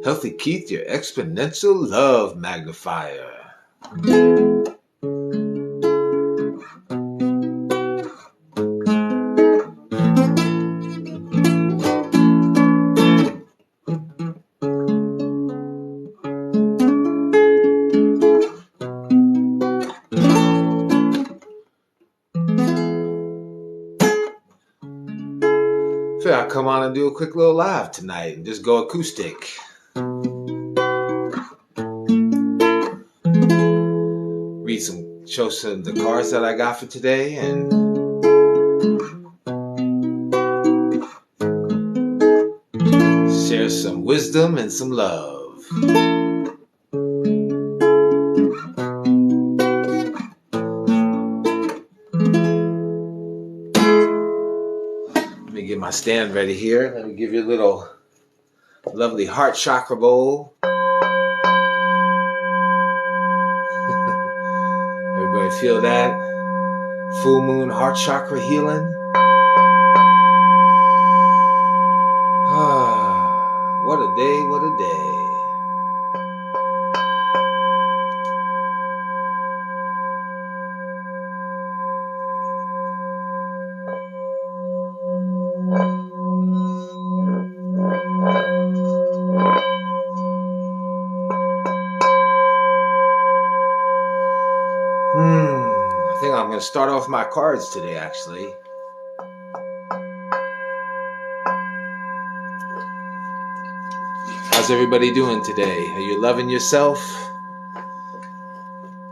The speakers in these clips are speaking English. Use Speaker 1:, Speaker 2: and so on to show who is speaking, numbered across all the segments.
Speaker 1: Healthy Keith, your exponential love magnifier. Figure I'll come on and do a quick little live tonight and just go acoustic. Show some the cards that I got for today and share some wisdom and some love. Let me get my stand ready here. Let me give you a little lovely heart chakra bowl. Everybody feel that? Full moon heart chakra healing. What a day, what a day. I think I'm going to start off my cards today, actually. How's everybody doing today? Are you loving yourself?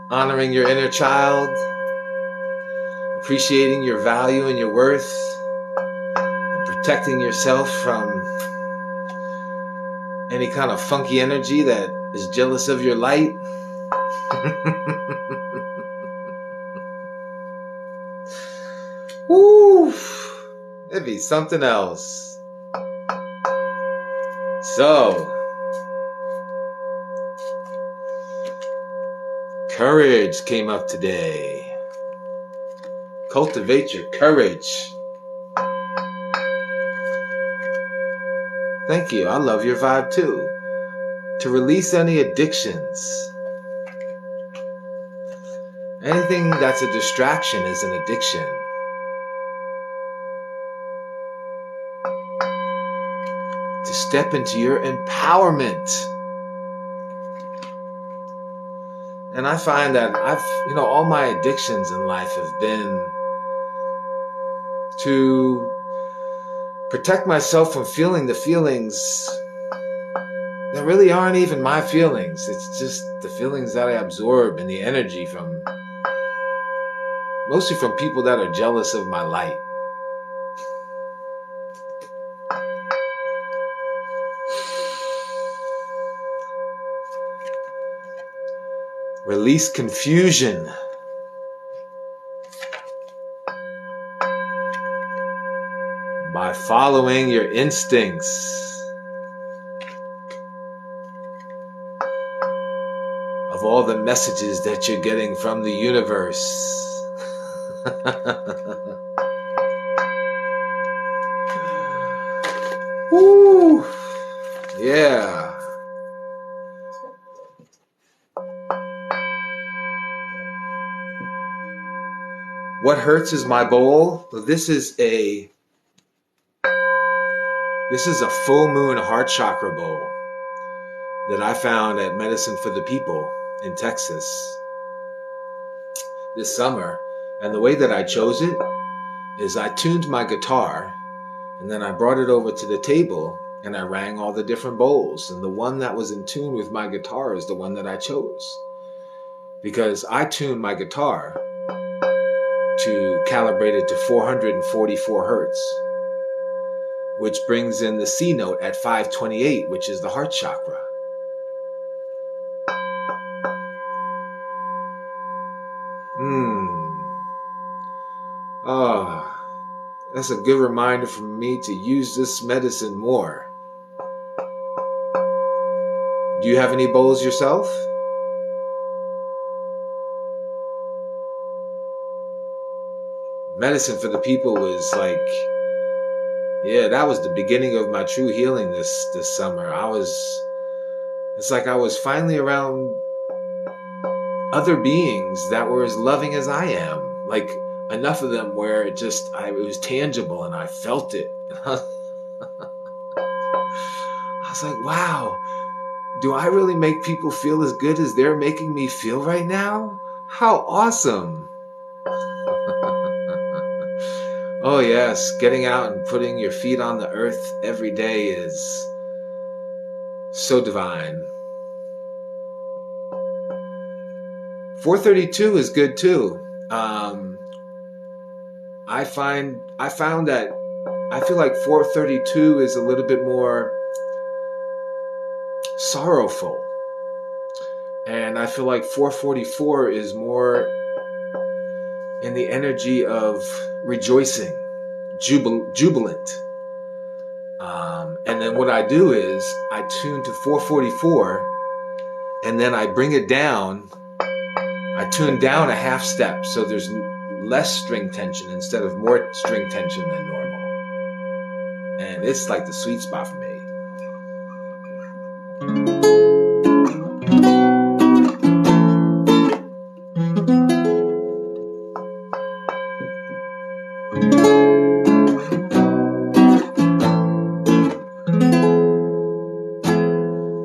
Speaker 1: Honoring your inner child? Appreciating your value and your worth? And protecting yourself from any kind of funky energy that is jealous of your light? Woo! It'd be something else. So, courage came up today. Cultivate your courage. Thank you. I love your vibe too. To release any addictions. Anything that's a distraction is an addiction. To step into your empowerment. And I find that all my addictions in life have been to protect myself from feeling the feelings that really aren't even my feelings. It's just the feelings that I absorb and the energy mostly from people that are jealous of my light. Release confusion. By following your instincts of all the messages that you're getting from the universe. Woo! Yeah. What hurts is my bowl. This is a full moon heart chakra bowl that I found at Medicine for the People in Texas this summer. And the way that I chose it is I tuned my guitar and then I brought it over to the table and I rang all the different bowls. And the one that was in tune with my guitar is the one that I chose. Because I tuned my guitar to calibrate it to 444 hertz. Which brings in the C note at 528, which is the heart chakra. That's a good reminder for me to use this medicine more. Do you have any bowls yourself? Medicine for the People was like, that was the beginning of my true healing this summer. I was It's like I was finally around other beings that were as loving as I am. Like enough of them where it was tangible and I felt it. I was like, wow, do I really make people feel as good as they're making me feel right now? How awesome. Oh yes, getting out and putting your feet on the earth every day is so divine. 432 is good too. I found that I feel like 432 is a little bit more sorrowful. And I feel like 444 is more in the energy of rejoicing, jubilant. And then what I do is I tune to 444 and then I bring it down. I tune down a half step so there's less string tension instead of more string tension than normal. And it's like the sweet spot for me.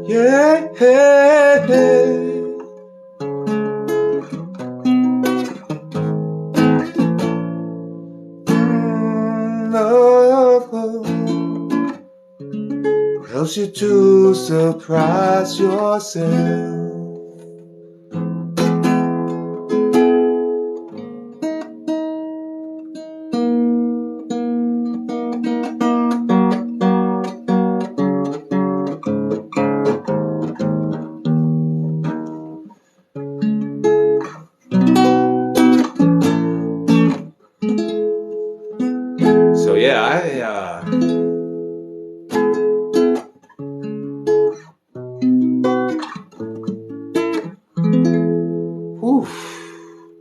Speaker 1: Yeah, hey, hey. Helps you to surprise yourself. So yeah,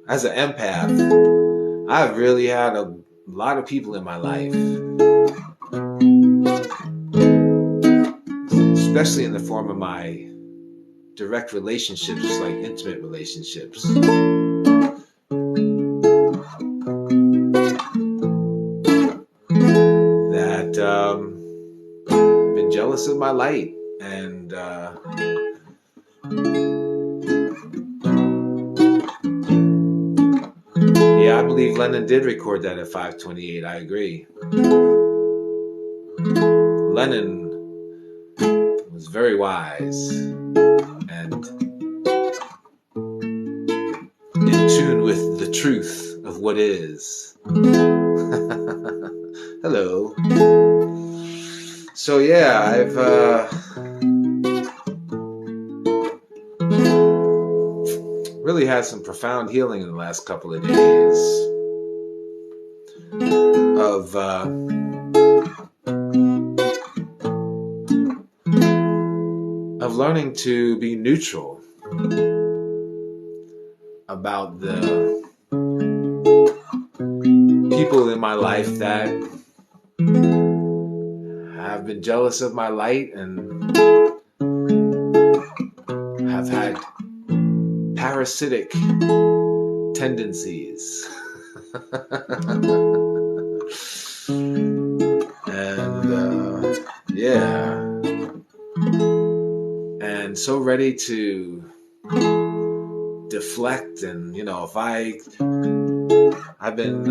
Speaker 1: as an empath, I've really had a lot of people in my life, especially in the form of my direct relationships, like intimate relationships. That been jealous of my light, and yeah, I believe Lennon did record that at 528. I agree. Lennon was very wise and in tune with the truth of what is. Hello. So yeah, I've really had some profound healing in the last couple of days of learning to be neutral about the people in my life that have been jealous of my light and have had parasitic tendencies. And yeah, and so ready to deflect. And if I've been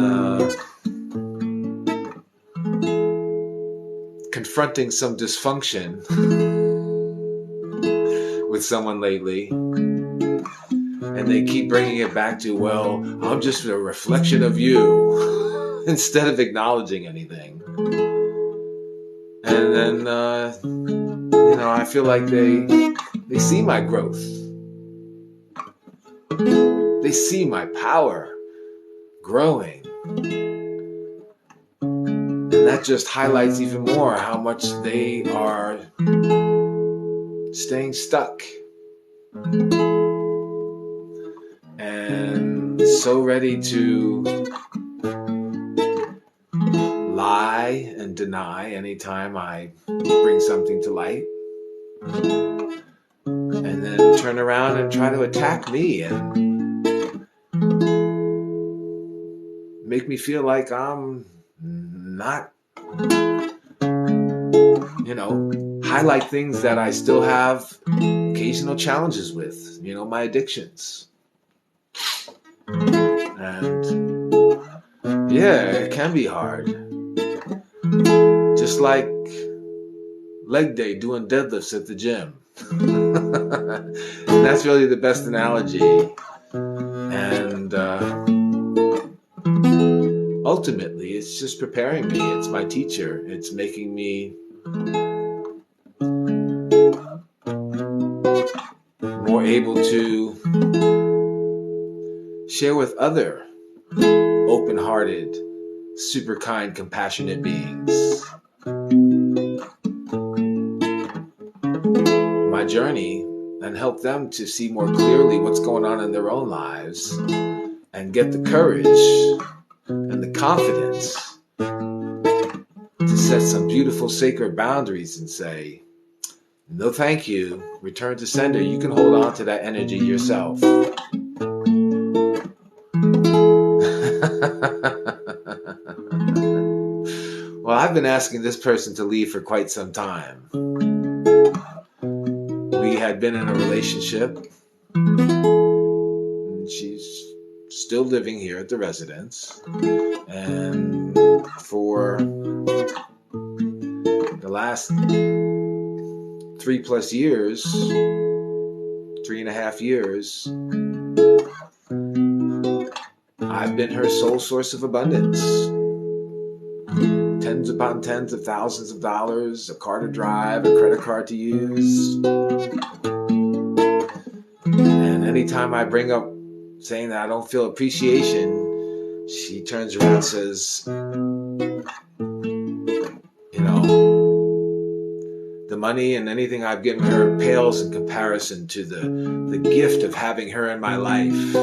Speaker 1: confronting some dysfunction with someone lately, and they keep bringing it back to, well, I'm just a reflection of you, instead of acknowledging anything. And then I feel like they see my growth, they see my power growing, and that just highlights even more how much they are staying stuck and so ready to lie and deny anytime I bring something to light. turn around and try to attack me and make me feel like I'm not, highlight things that I still have occasional challenges with, my addictions. And yeah, it can be hard. Just like leg day doing deadlifts at the gym. And that's really the best analogy. And ultimately, it's just preparing me. It's my teacher. It's making me more able to share with other open-hearted, super kind, compassionate beings my journey and help them to see more clearly what's going on in their own lives and get the courage and the confidence to set some beautiful sacred boundaries and say, no thank you, return to sender. You can hold on to that energy yourself. Well, I've been asking this person to leave for quite some time. We had been in a relationship, and she's still living here at the residence. And for the last 3+ years, 3.5 years, I've been her sole source of abundance. Tens upon tens of thousands of dollars, a car to drive, a credit card to use. And anytime I bring up saying that I don't feel appreciation, she turns around and says, the money and anything I've given her pales in comparison to the gift of having her in my life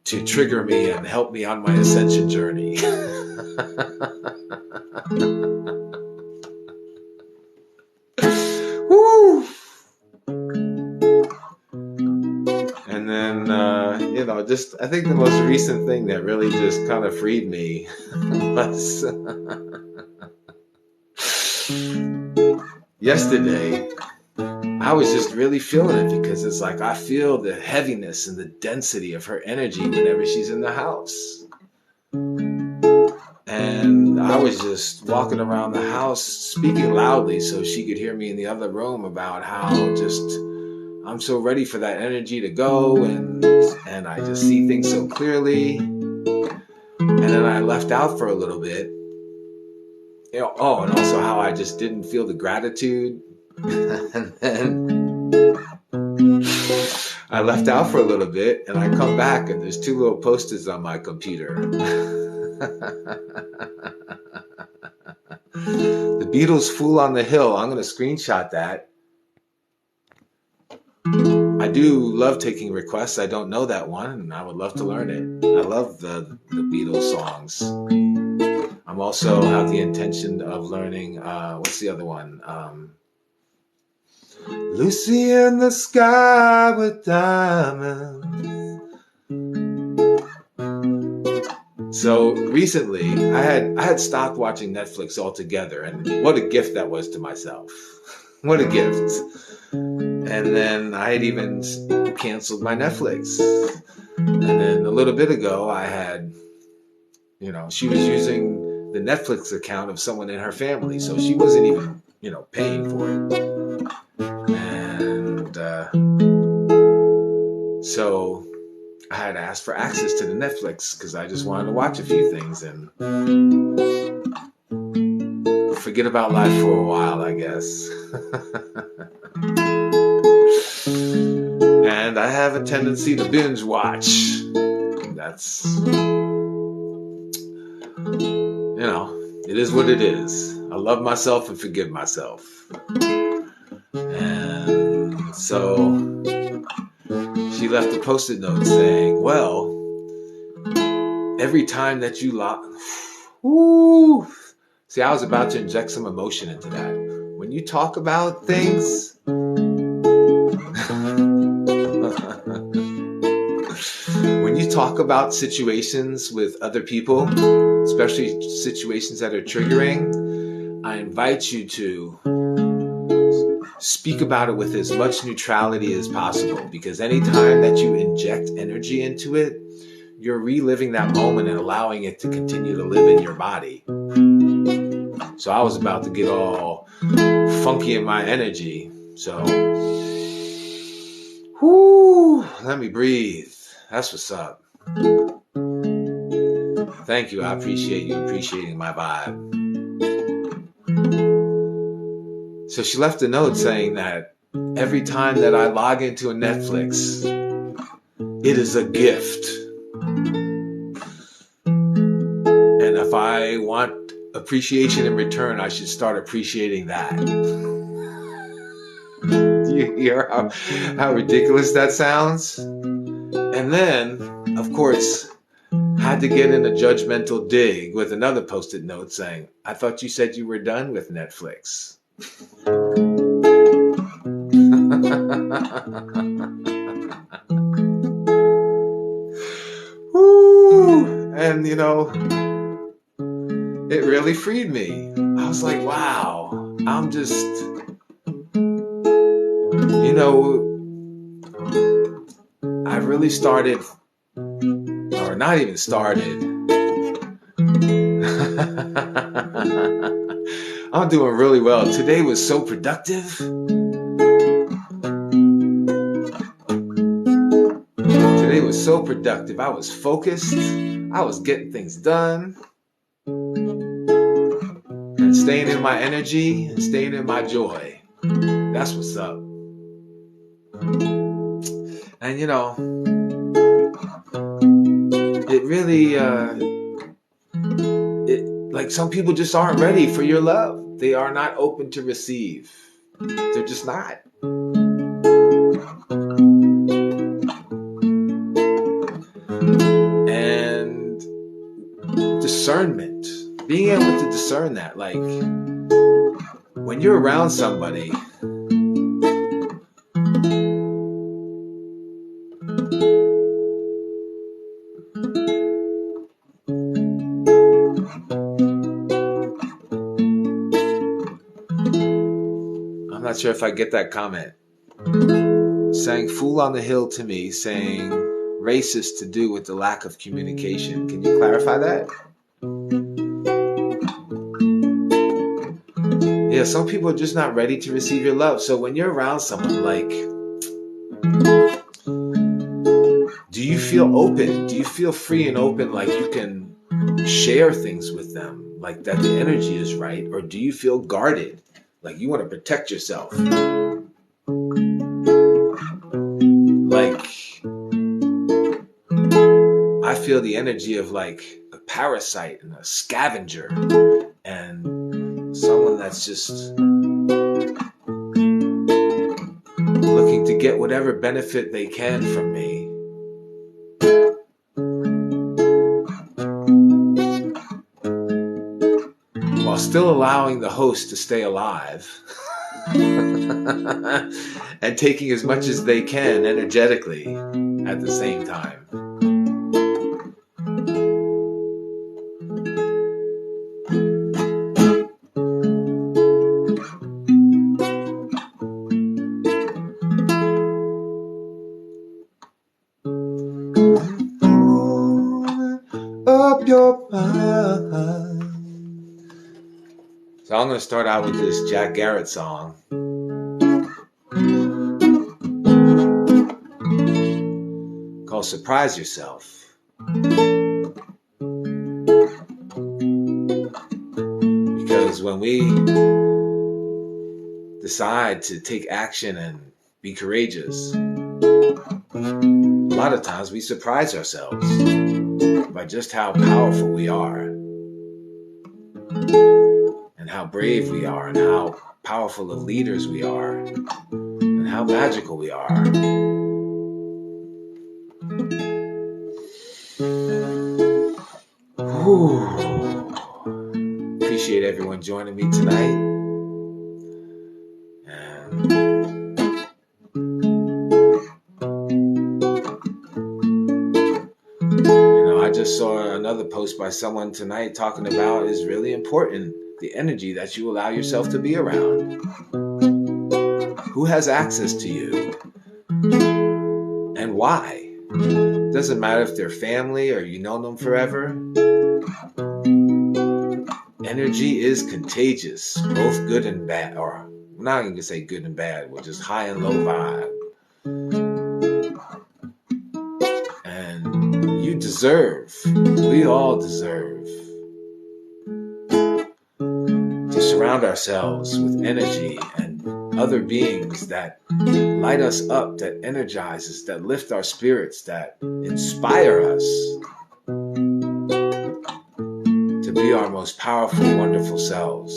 Speaker 1: to trigger me and help me on my ascension journey. Woo! And then, I think the most recent thing that really just kind of freed me was yesterday. I was just really feeling it because it's like I feel the heaviness and the density of her energy whenever she's in the house. And I was just walking around the house speaking loudly so she could hear me in the other room about how just I'm so ready for that energy to go, and I just see things so clearly. And then I left out for a little bit. And also how I just didn't feel the gratitude. And then I left out for a little bit, and I come back, and there's 2 little posters on my computer. The Beatles' Fool on the Hill. I'm going to screenshot that. I do love taking requests. I don't know that one, and I would love to learn it. I love the Beatles songs. I'm also have the intention of learning, what's the other one? Lucy in the Sky with Diamonds. So recently, I had stopped watching Netflix altogether, and what a gift that was to myself. What a gift. And then I had even canceled my Netflix. And then a little bit ago, I had, she was using the Netflix account of someone in her family, so she wasn't even, paying for it. And so I had asked for access to the Netflix because I just wanted to watch a few things and forget about life for a while, I guess. And I have a tendency to binge watch. That's, it is what it is. I love myself and forgive myself. And so she left a post-it note saying, well, every time that you Woo! See, I was about to inject some emotion into that. When you talk about things, talk about situations with other people, especially situations that are triggering, I invite you to speak about it with as much neutrality as possible, because anytime that you inject energy into it, you're reliving that moment and allowing it to continue to live in your body. So I was about to get all funky in my energy. So, let me breathe. That's what's up. Thank you. I appreciate you appreciating my vibe. So she left a note saying that every time that I log into a Netflix, it is a gift. And if I want appreciation in return, I should start appreciating that. Do you hear how ridiculous that sounds? And then, of course, had to get in a judgmental dig with another post-it note saying, I thought you said you were done with Netflix. Woo! And it really freed me. I was like, wow, I'm just, I really started, or not even started. I'm doing really well. Today was so productive. Today was so productive. I was focused. I was getting things done. And staying in my energy and staying in my joy. That's what's up. And it really, like some people just aren't ready for your love. They are not open to receive. They're just not. And discernment, being able to discern that, like when you're around somebody, I'm not sure if I get that comment. Saying fool on the hill to me, saying racist to do with the lack of communication. Can you clarify that? Yeah, some people are just not ready to receive your love. So when you're around someone, like, do you feel open? Do you feel free and open, like you can share things with them, like that the energy is right? Or do you feel guarded, like you want to protect yourself? Like, I feel the energy of like a parasite and a scavenger and someone that's just looking to get whatever benefit they can from me. While still allowing the host to stay alive and taking as much as they can energetically at the same time. Up your mind. So I'm going to start out with this Jack Garrett song. Called Surprise Yourself. Because when we decide to take action and be courageous, a lot of times we surprise ourselves by just how powerful we are and how brave we are and how powerful of leaders we are and how magical we are. Appreciate everyone joining me tonight. just saw another post by someone tonight talking about is really important. The energy that you allow yourself to be around. Who has access to you? And why? Doesn't matter if they're family or you know them forever. Energy is contagious, both good and bad. Or I'm not even going to say good and bad, but just high and low vibe. And you deserve, we all deserve, to surround ourselves with energy and other beings that light us up, that energize us, that lift our spirits, that inspire us to be our most powerful, wonderful selves.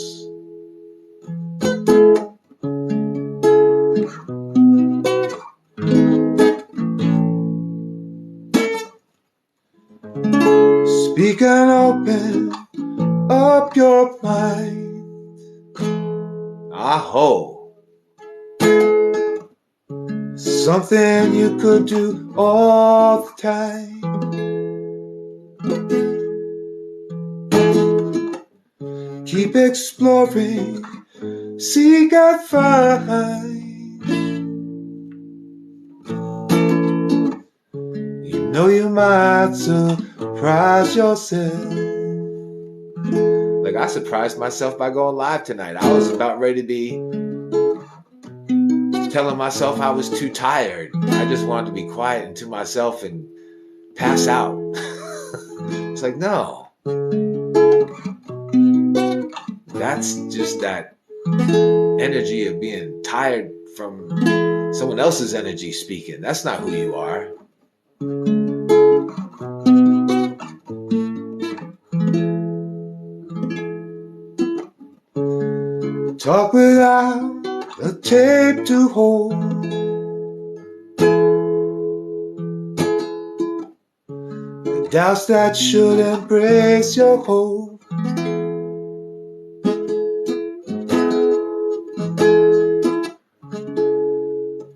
Speaker 1: Speak and open up your mind. Aho. Something you could do all the time. Keep exploring, seek and find. You know you might surprise yourself. Like I surprised myself by going live tonight. I was about ready to be telling myself I was too tired. I just wanted to be quiet and to myself and pass out. It's like, no. That's just that energy of being tired from someone else's energy speaking. That's not who you are. Talk without a tape to hold. The doubts that should embrace your hope.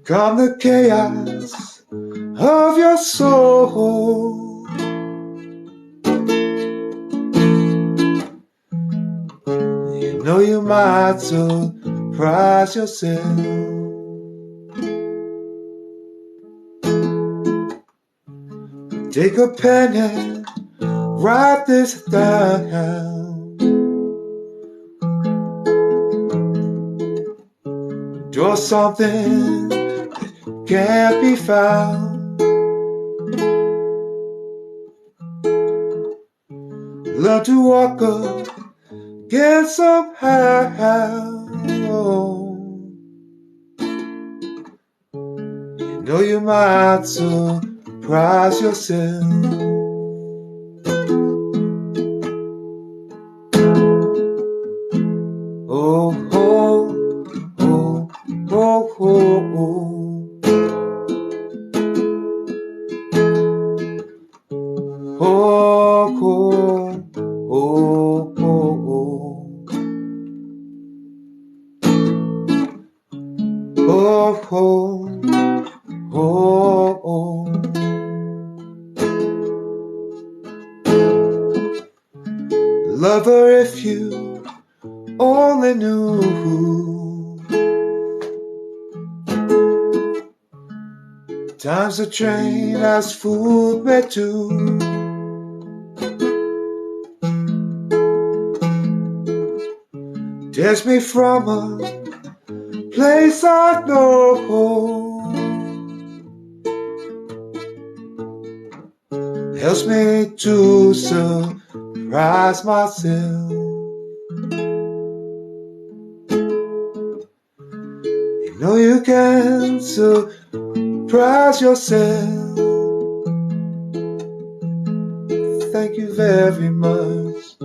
Speaker 1: Calm the chaos of your soul. You know you might surprise yourself. Take a pen and write this down. Draw something that can't be found. Learn to walk again somehow. You know you might surprise yourself. Oh, oh, oh, oh, oh, oh. Oh, oh, oh, oh, oh. Oh, oh, oh, oh. Lover, if you only knew times the train has fooled me too. Takes me from a place I know. Helps me to surprise myself. You know you can surprise yourself. Thank you very much.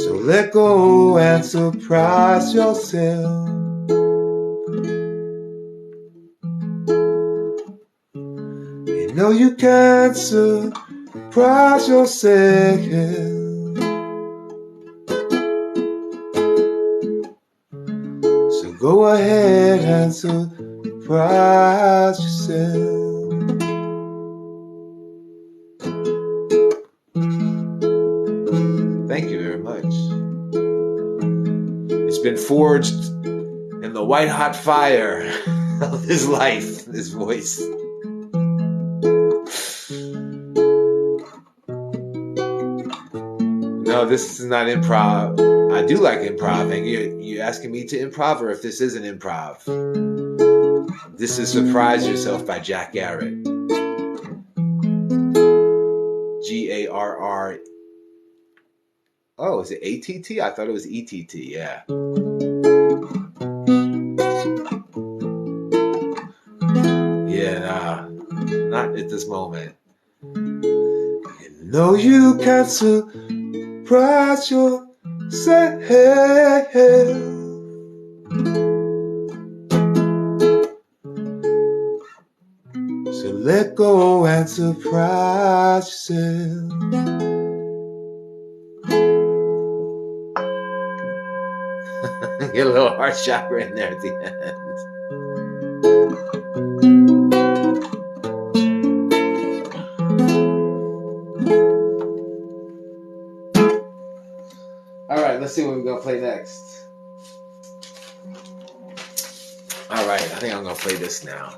Speaker 1: So let go and surprise yourself. You know you can surprise yourself. So go ahead and surprise yourself. been forged in the white hot fire of his life, his voice. No, this is not improv. I do like improv, and you're asking me to improv, or if this isn't improv. This is Surprise Yourself by Jack Garrett. Garr. Oh, is it ATT? I thought it was ETT, yeah. Yeah, nah, not at this moment. You know you can surprise yourself. So let go and surprise yourself. Get a little heart chakra in there at the end. All right, let's see what we're going to play next. All right, I think I'm going to play this now.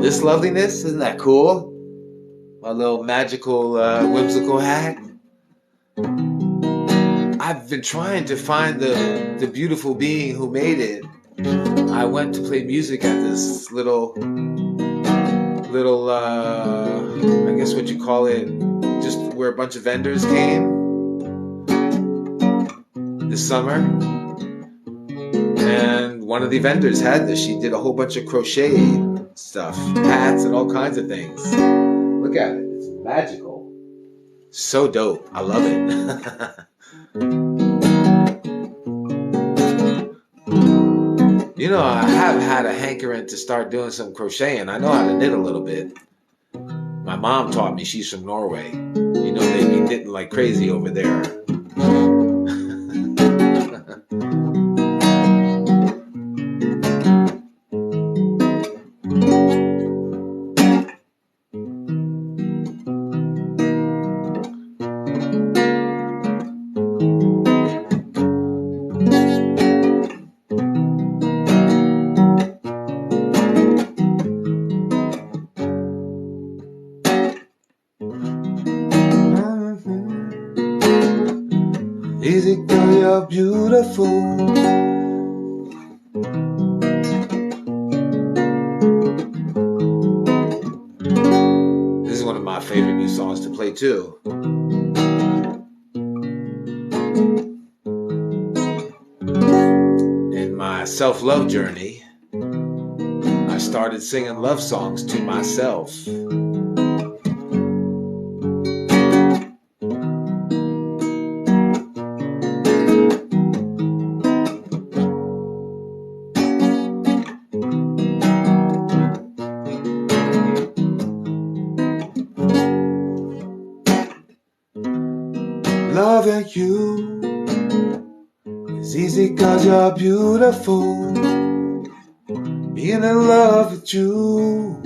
Speaker 1: This loveliness, isn't that cool? My little magical, whimsical hat. I've been trying to find the beautiful being who made it. I went to play music at this little, I guess what you call it, just where a bunch of vendors came this summer. And one of the vendors had this. She did a whole bunch of crochet stuff, hats and all kinds of things. Look at it, it's magical. So dope, I love it. You know, I have had a hankering to start doing some crocheting. I know how to knit a little bit. My mom taught me, she's from Norway. You know, they be knitting like crazy over there. Easy girl, you're beautiful. This is one of my favorite new songs to play too. In my self-love journey, I started singing love songs to myself. Loving you is easy 'cause you're beautiful. Being in love with you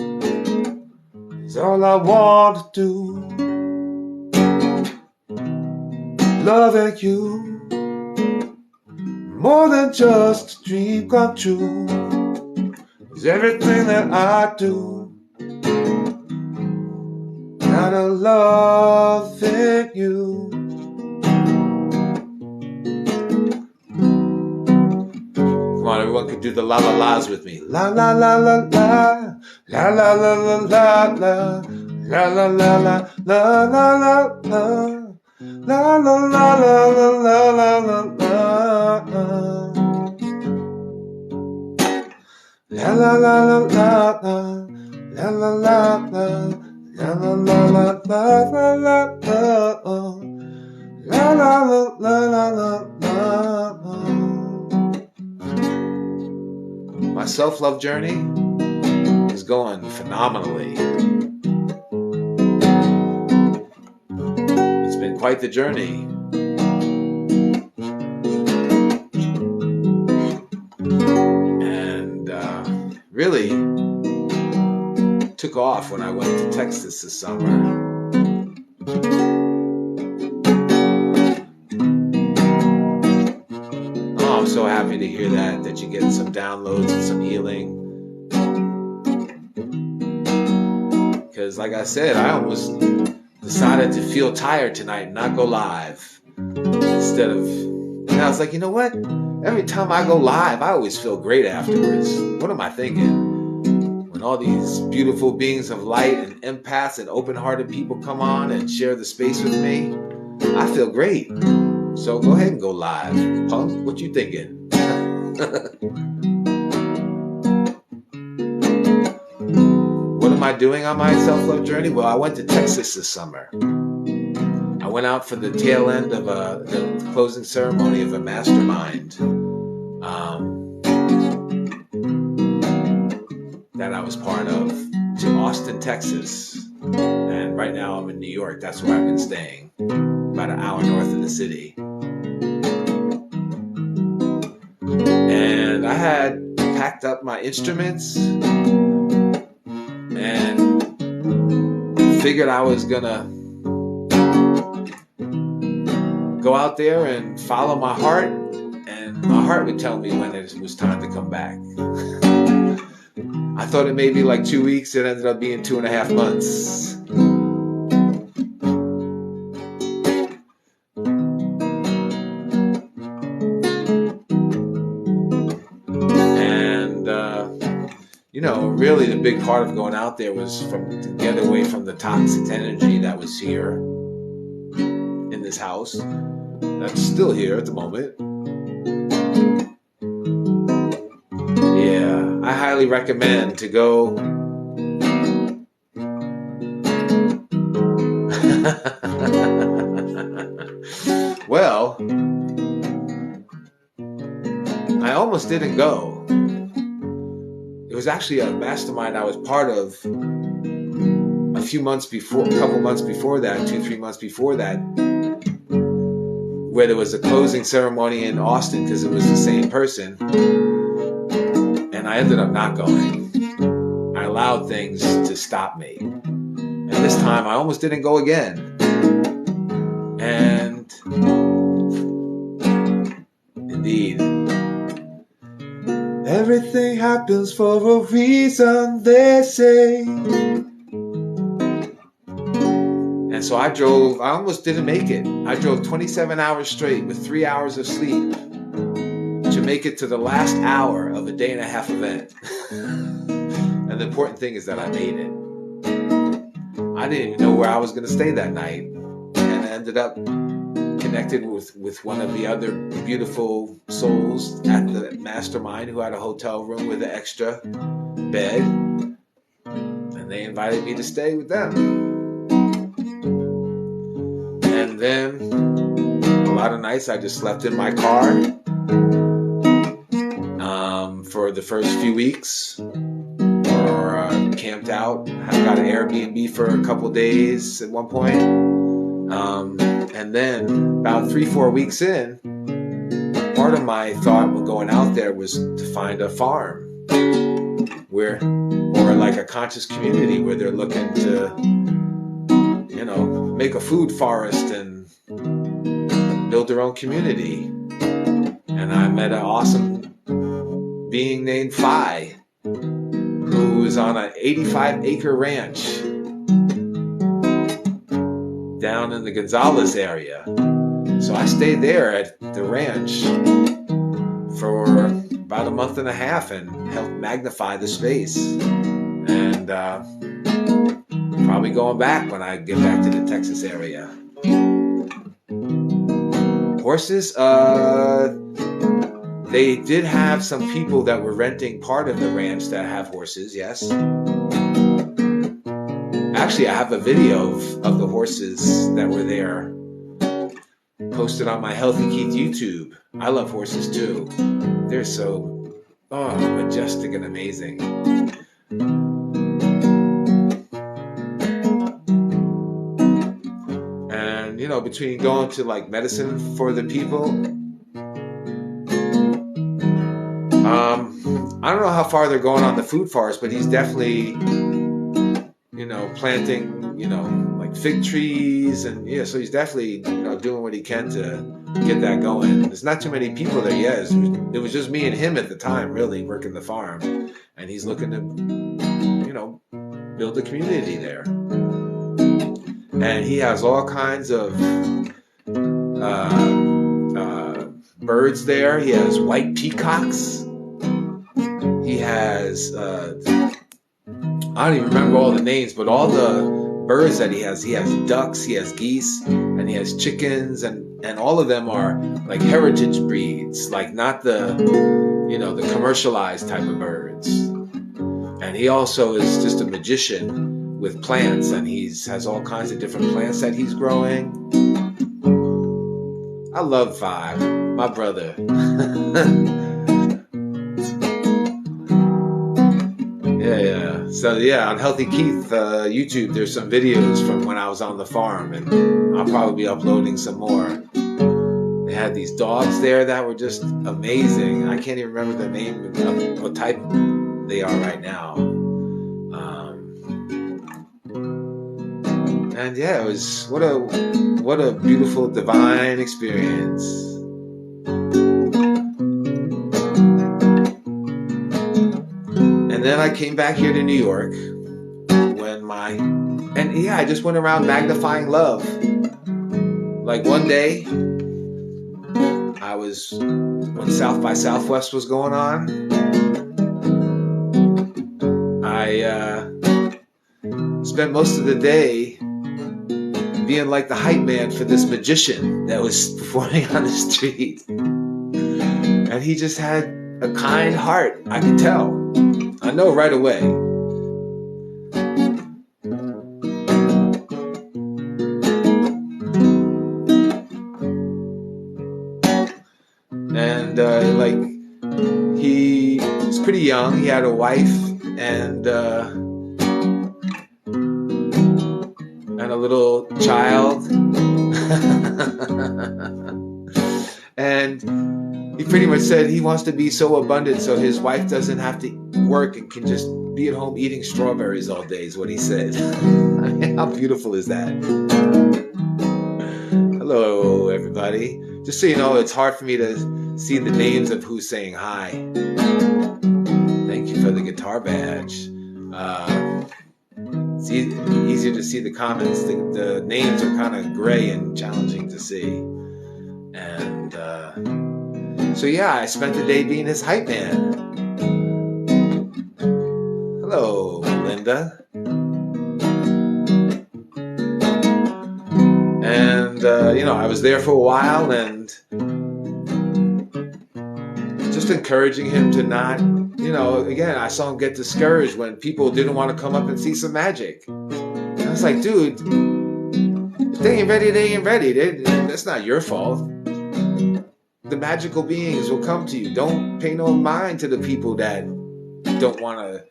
Speaker 1: is all I want to do. Loving you, more than just a dream come true, is everything that I do. Gotta love you. Come on, everyone can do the la la la's with me. La la la la la, la la la la la la, la la la la la la la la, la la la la la la la la la, la la la la la la, la la la la, la la la la la la la la la la. My self-love journey is going phenomenally. It's been quite the journey. really took off when I went to Texas this summer. Oh, I'm so happy to hear that you're getting some downloads and some healing. Because like I said, I almost decided to feel tired tonight and not go live. Instead of, and I was like, you know what? Every time I go live, I always feel great afterwards. What am I thinking? When all these beautiful beings of light and empaths and open-hearted people come on and share the space with me, I feel great. So go ahead and go live. Punk, what you thinking? What am I doing on my self-love journey? Well, I went to Texas this summer. I went out for the tail end of the closing ceremony of a mastermind that I was part of, to Austin, Texas. And right now I'm in New York. That's where I've been staying, about an hour north of the city. And I had packed up my instruments and figured I was gonna go out there and follow my heart, and my heart would tell me when it was time to come back. I thought it may be like 2 weeks. It ended up being 2.5 months. And, really the big part of going out there was to get away from the toxic energy that was here in this house. That's still here at the moment. Yeah, I highly recommend to go. Well, I almost didn't go. It was actually a mastermind I was part of a couple months before that, 2-3 months before that, where there was a closing ceremony in Austin because it was the same person. And I ended up not going. I allowed things to stop me. And this time I almost didn't go again. And indeed, everything happens for a reason, they say. And so I almost didn't make it. I drove 27 hours straight with 3 hours of sleep to make it to the last hour of a 1.5 day event. And the important thing is that I made it. I didn't even know where I was going to stay that night. And I ended up connected with one of the other beautiful souls at the mastermind who had a hotel room with an extra bed. And they invited me to stay with them. And then a lot of nights I just slept in my car for the first few weeks, or camped out. I got an Airbnb for a couple days at one point. And then about 3-4 weeks in, part of my thought when going out there was to find a farm or like a conscious community where they're looking to, make a food forest and build their own community. And I met an awesome being named Phi, who is on an 85-acre ranch down in the Gonzales area. So I stayed there at the ranch for about 1.5 months and helped magnify the space. And probably going back when I get back to the Texas area. Horses, they did have some people that were renting part of the ranch that have horses, yes. Actually, I have a video of the horses that were there posted on my Healthy Keith YouTube. I love horses too. They're so majestic and amazing. And, between going to like medicine for the people, I don't know how far they're going on the food forest, but he's definitely, planting, like fig trees, and yeah, so he's definitely, doing what he can to get that going. There's not too many people there yet. It was just me and him at the time, really, working the farm, and he's looking to, build a community there. And he has all kinds of birds there. He has white peacocks. He has, I don't even remember all the names, but all the birds that he has ducks, he has geese, and he has chickens, and all of them are like heritage breeds, like not the, the commercialized type of birds. And he also is just a magician with plants, and has all kinds of different plants that he's growing. I love Vibe, my brother. Yeah. So yeah, on Healthy Keith YouTube, there's some videos from when I was on the farm, and I'll probably be uploading some more. They had these dogs there that were just amazing. I can't even remember the name of what type they are right now. And yeah, it was what a beautiful divine experience. And then I came back here to New York I just went around magnifying love. Like one day, when South by Southwest was going on, I spent most of the day being like the hype man for this magician that was performing on the street. And he just had a kind heart, I could tell. I know right away. And he was pretty young. He had a wife and a little child. And he pretty much said he wants to be so abundant so his wife doesn't have to work and can just be at home eating strawberries all day, is what he said. I mean, how beautiful is that? Hello, everybody. Just so you know, it's hard for me to see the names of who's saying hi. Thank you for the guitar badge. It's easier to see the comments. The names are kind of gray and challenging to see. And so yeah, I spent the day being his hype man. Hello, Linda. And I was there for a while and just encouraging him to not, again, I saw him get discouraged when people didn't want to come up and see some magic. And I was like, dude, if they ain't ready, they ain't ready. That's not your fault. The magical beings will come to you. Don't pay no mind to the people that don't want to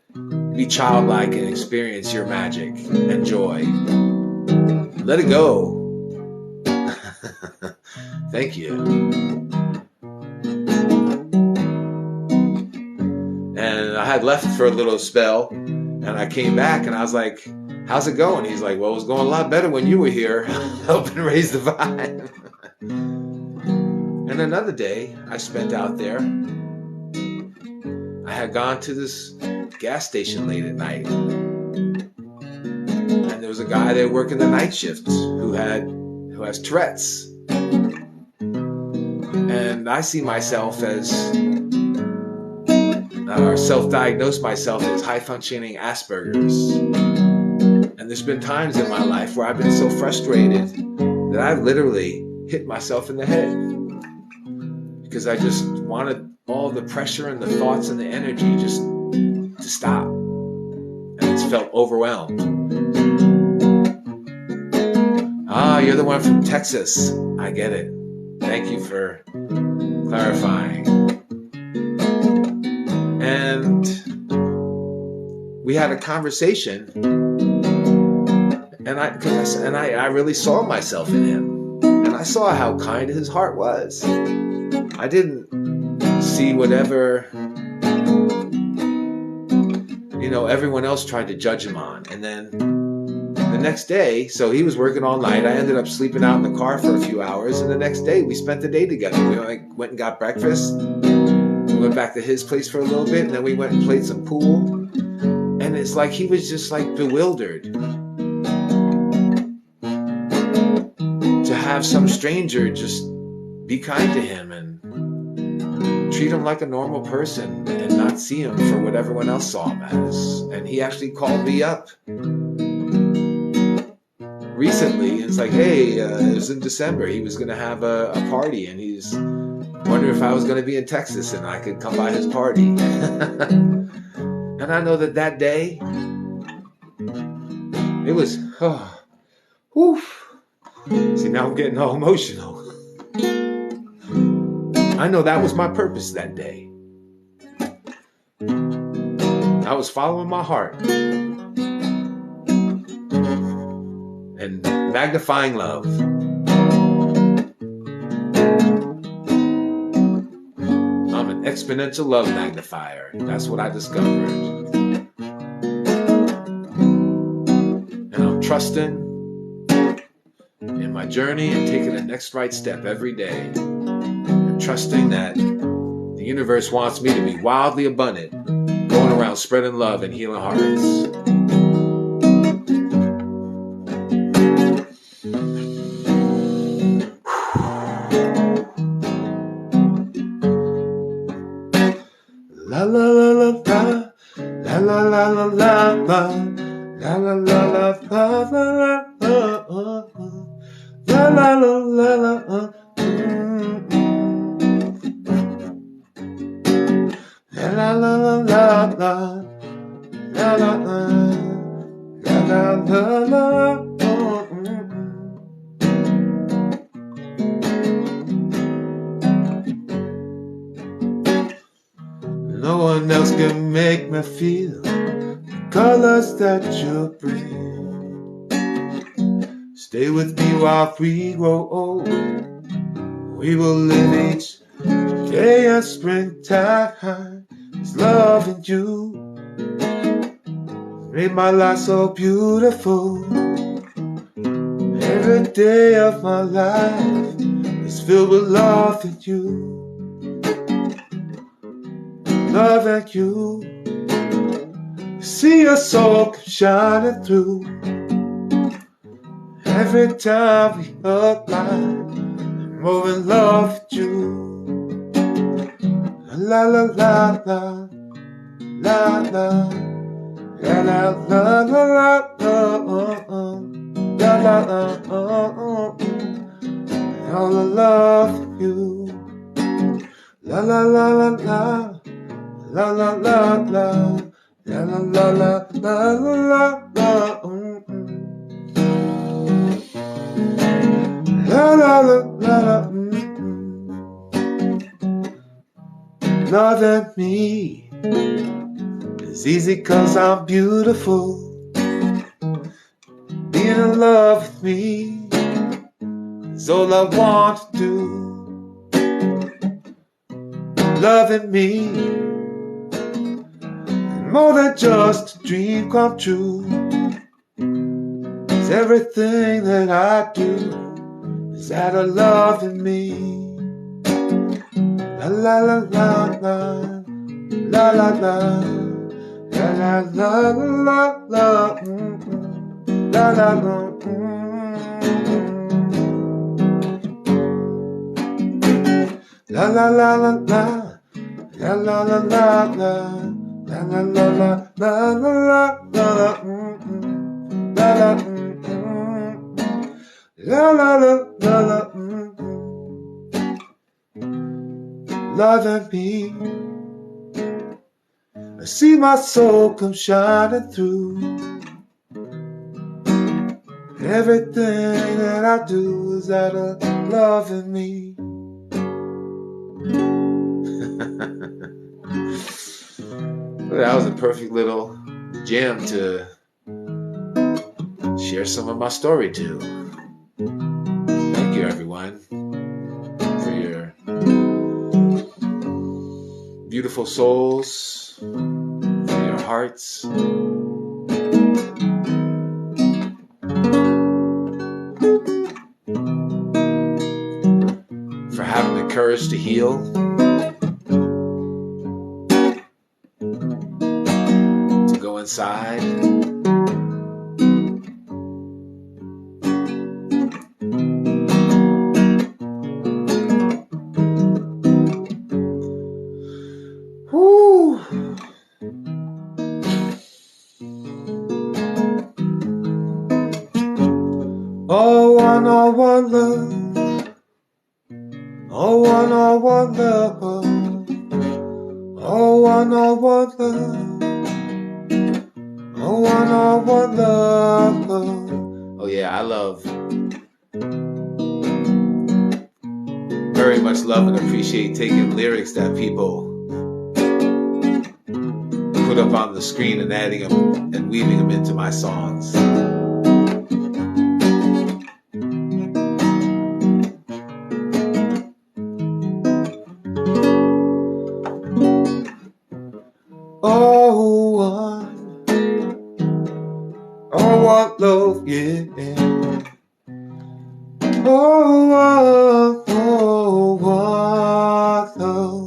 Speaker 1: be childlike and experience your magic and joy. Let it go. Thank you. And I had left for a little spell, and I came back, and I was like, how's it going? He's like, well, it was going a lot better when you were here, helping raise the vibe. And another day I spent out there, I had gone to this gas station late at night, and there was a guy there working the night shift who has Tourette's. And I see myself as, or self-diagnose myself as high-functioning Asperger's. And there's been times in my life where I've been so frustrated that I've literally hit myself in the head because I just wanted all the pressure and the thoughts and the energy just to stop. And it's felt overwhelmed. Ah, you're the one from Texas. I get it. Thank you for clarifying. And we had a conversation, and I really saw myself in him, and I saw how kind his heart was. I didn't see whatever everyone else tried to judge him on. And then the next day, so he was working all night. I ended up sleeping out in the car for a few hours. And the next day, we spent the day together. We went and got breakfast. We went back to his place for a little bit. And then we went and played some pool. And it's like he was just like bewildered to have some stranger just be kind to him and treat him like a normal person and not see him for what everyone else saw him as. And he actually called me up recently. It's like, hey, it was in December. He was going to have a party, and he's wondering if I was going to be in Texas and I could come by his party. And I know that day, it was, whew. See, now I'm getting all emotional. I know that was my purpose that day. I was following my heart and magnifying love. I'm an exponential love magnifier. That's what I discovered. And I'm trusting in my journey and taking the next right step every day. And trusting that the universe wants me to be wildly abundant, going around spreading love and healing hearts. La la la la la la la la la la la la la la la la la la la. La la la la la la la la la la. No one else can make me feel the colors that you bring. Stay with me while we grow old. We will live each day of springtime. It's loving you. Made my life so beautiful. Every day of my life is filled with loving you. Loving you. See your soul come shining through. Every time we align, I'm more in love with you. La la la la la la la la la la la la all I love you. La la la la la la la la la la la la la la la la la la la. Loving me is easy 'cause I'm beautiful. Being in love with me is all I want to do. Loving me is more than just a dream come true. It's everything that I do is out of loving me. La la la la la la la la la la la la la la la la. La la la la la la la la la la la la la la la la la la la. Loving me, I see my soul come shining through. Everything that I do is out of loving me. That was a perfect little jam to share some of my story to. Thank you, everyone, for your beautiful souls, for your hearts. For having the courage to heal. To go inside. Woo! Oh, one love. Oh, one love. Oh, one love. Oh, one love. Oh, yeah, I very much love and appreciate taking lyrics that people put up on the screen and adding them and weaving them into my songs. Oh, one love, yeah. Oh, one love.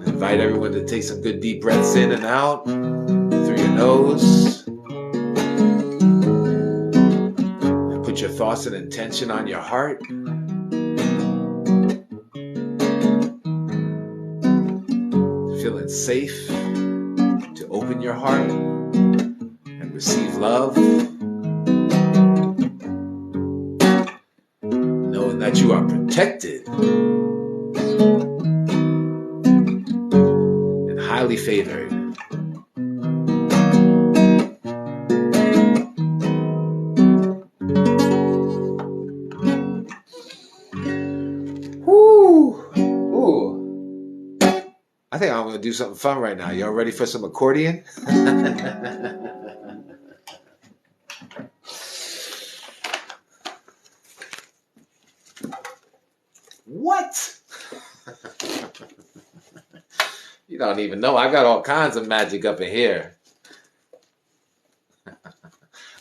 Speaker 1: Invite everyone to take some good deep breaths in and out through your nose. And put your thoughts and intention on your heart. Feeling safe to open your heart and receive love. Knowing that you are protected and highly favored. Woo! Ooh. I think I'm going to do something fun right now. Y'all ready for some accordion? What? You don't even know. I got all kinds of magic up in here.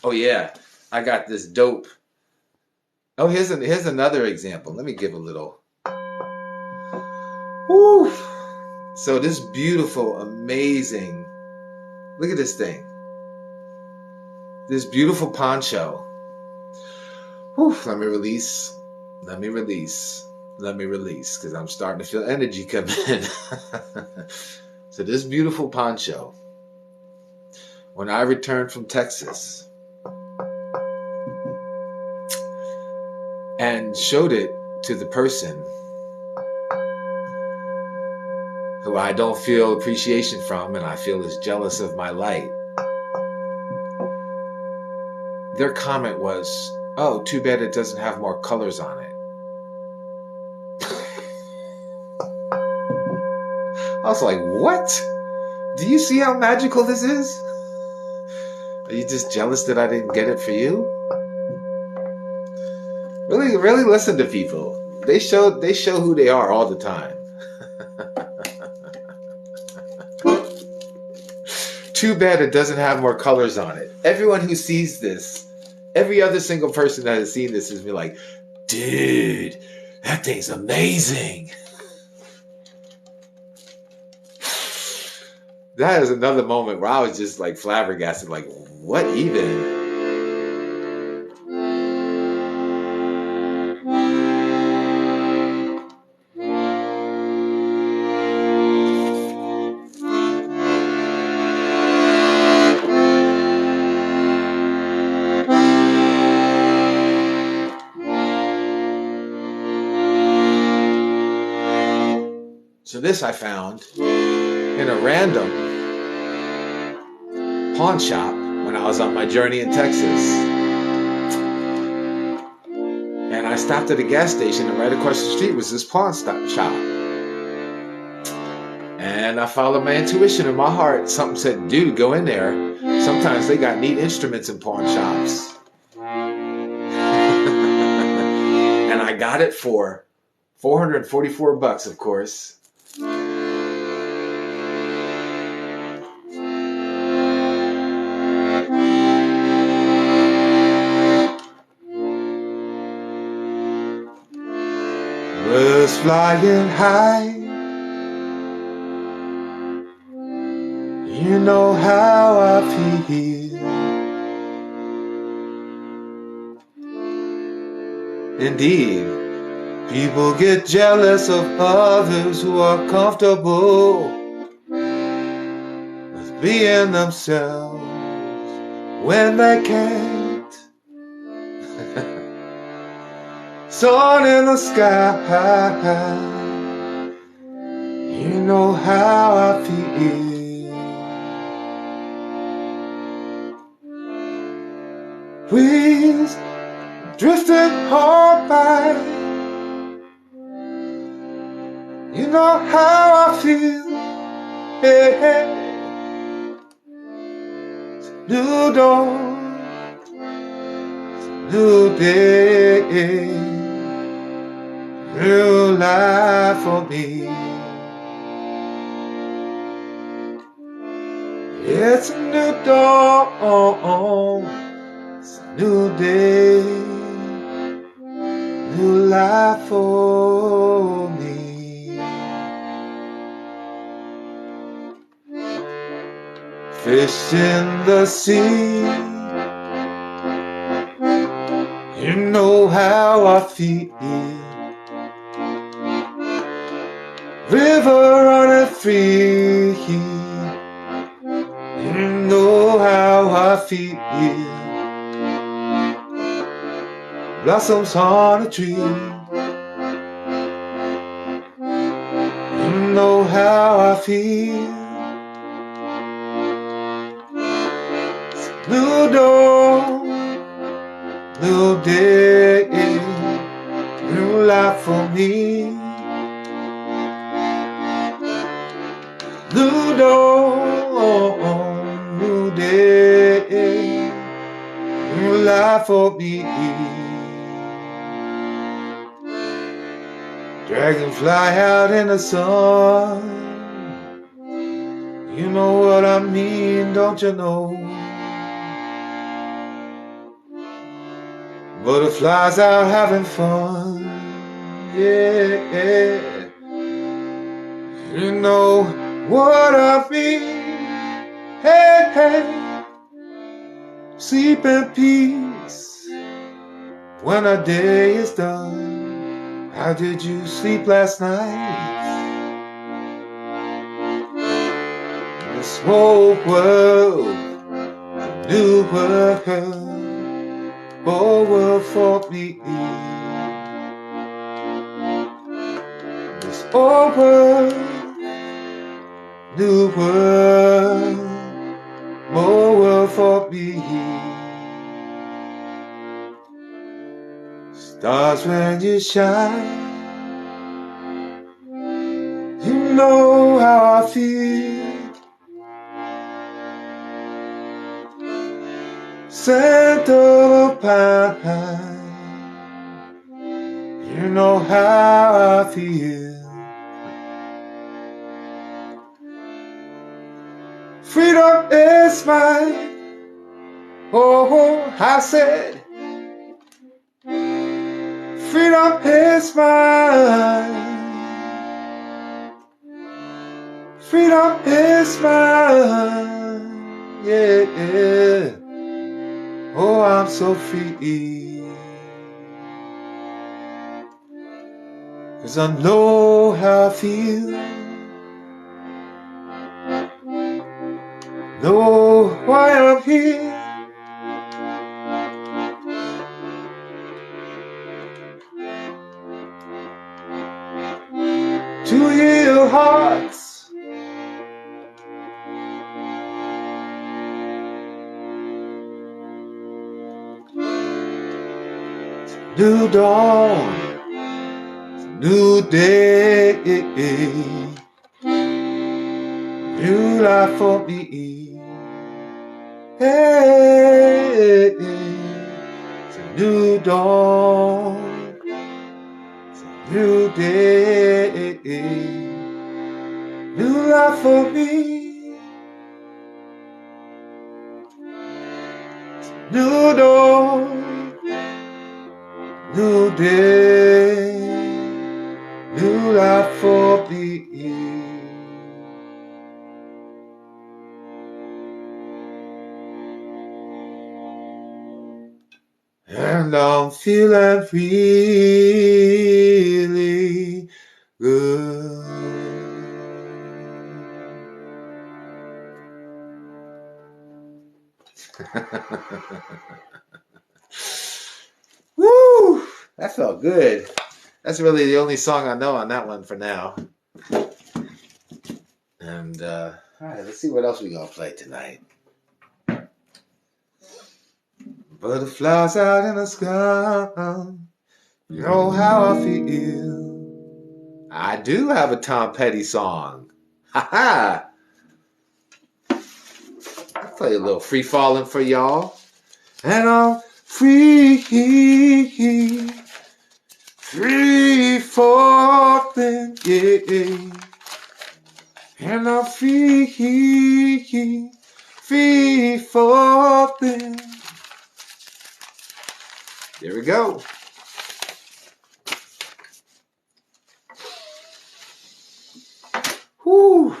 Speaker 1: Oh, yeah. I got this dope. Oh, here's another example. Let me give a little. Woo! So this beautiful, amazing, look at this thing. This beautiful poncho. Whew, let me release, because I'm starting to feel energy come in. So this beautiful poncho, when I returned from Texas and showed it to the person who I don't feel appreciation from and I feel is jealous of my light, their comment was, "Oh, too bad it doesn't have more colors on it." I was like, what? Do you see how magical this is? Are you just jealous that I didn't get it for you? Really, really listen to people. They show who they are all the time. Too bad it doesn't have more colors on it. Everyone who sees this, every other single person that has seen this has been like, dude, that thing's amazing. That is another moment where I was just like flabbergasted, like, what even? So this I found in a random pawn shop when I was on my journey in Texas. And I stopped at a gas station, and right across the street was this pawn shop. And I followed my intuition in my heart. Something said, dude, go in there. Sometimes they got neat instruments in pawn shops. And I got it for $444, of course. Was flying high. You know how I feel. Indeed, people get jealous of others who are comfortable with being themselves when they can't. Sun in the sky, you know how I feel. Breeze drifting hard by, you know how I feel. Hey, hey. It's a new dawn, it's a new day, new life for me. It's a new dawn, it's a new day, new life for me. Fish in the sea, you know how I feel. River running free, you know how I feel. Blossoms on a tree, you know how I feel. It's a new dawn, new day, new life for me. New dawn, new day, new life for me. Dragonfly out in the sun, you know what I mean, don't you know? Butterflies out having fun, yeah. You know what I mean, hey, hey. Sleep in peace when our day is done. How did you sleep last night? This whole world, a new world, whole world for me. This whole world, new world, more world for me. Stars when you shine, you know how I feel. Scent of pine, you know how I feel. Freedom is mine. Oh, I said, freedom is mine. Freedom is mine. Yeah. Oh, I'm so free. 'Cause I know how I feel. Know why I'm here. To heal hearts. New dawn, new day, new life for me. Hey, it's a new dawn, it's a new day, new life for me, new dawn, new day, new life for me. And I'm feeling really good. Woo! That felt good. That's really the only song I know on that one for now. And all right, let's see what else we gonna play tonight. Butterflies out in the sky. You know how I feel. I do have a Tom Petty song. Ha ha! I'll play a little free falling for y'all. And I'm free falling, yeah. And I'm free falling. There we go. Whew,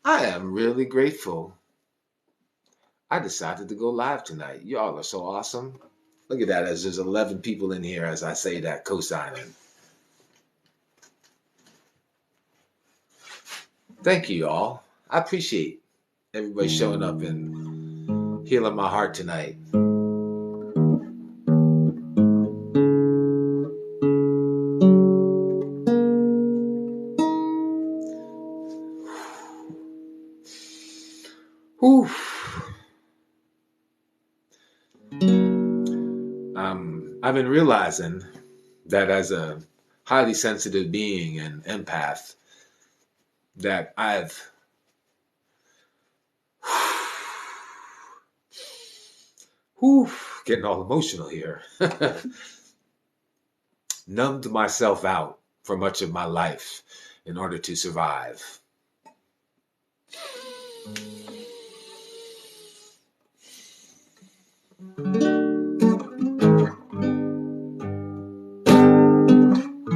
Speaker 1: I am really grateful. I decided to go live tonight. Y'all are so awesome. Look at that, as there's 11 people in here as I say that, co-signing. Thank you, y'all. I appreciate everybody showing up and healing my heart tonight. Whew. I've been realizing that as a highly sensitive being and empath, that I've getting all emotional here. Numbed myself out for much of my life in order to survive.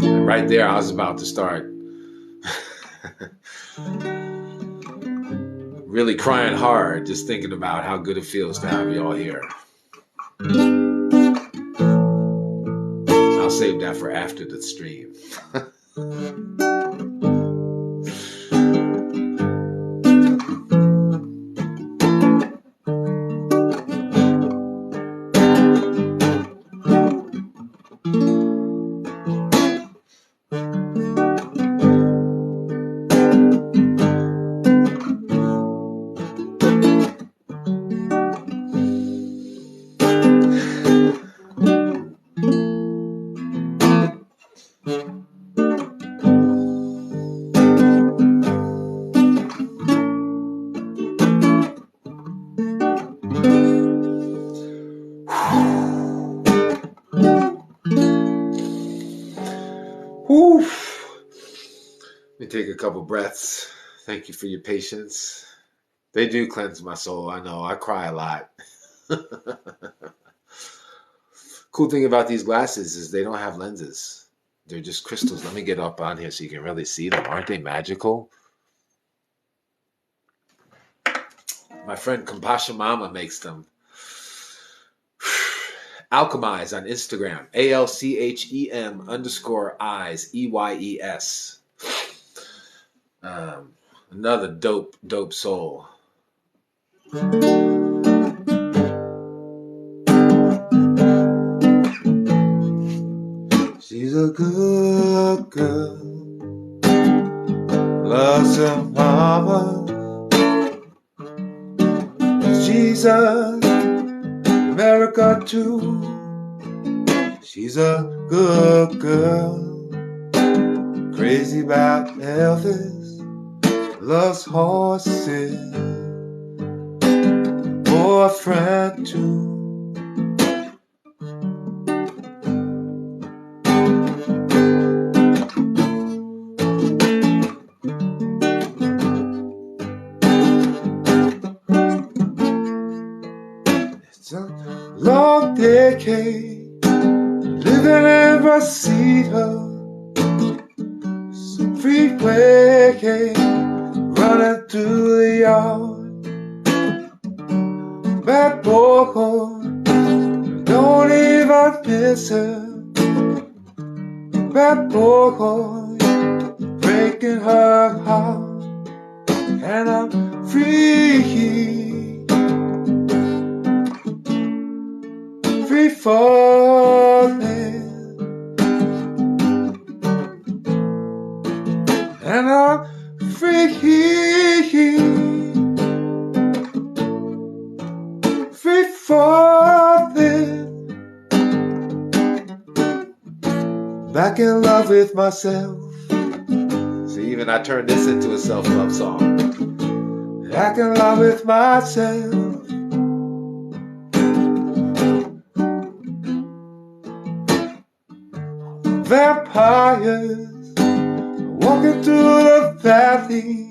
Speaker 1: And right there, I was about to start really crying hard, just thinking about how good it feels to have y'all here. I'll save that for after the stream. Whew. Let me take a couple breaths. Thank you for your patience. They do cleanse my soul. I know. I cry a lot. Cool thing about these glasses is they don't have lenses. They're just crystals. Let me get up on here so you can really see them. Aren't they magical? My friend Compassion Mama makes them. Alchemize on Instagram. ALCHEM_eyes EYES. Another dope soul. She's a good girl, loves her mama. Jesus, America too. She's a good girl, crazy about Elvis, loves horses, boyfriend too. It's a long decade living in Rosita, freeway running through the yard. Bad boy, don't even miss her. Bad boy, breaking her heart, and I'm free, free falling, and I'm free, free falling, back in love with myself. See, even I turned this into a self-love song. Back in love with myself. Vampires walking through the valley,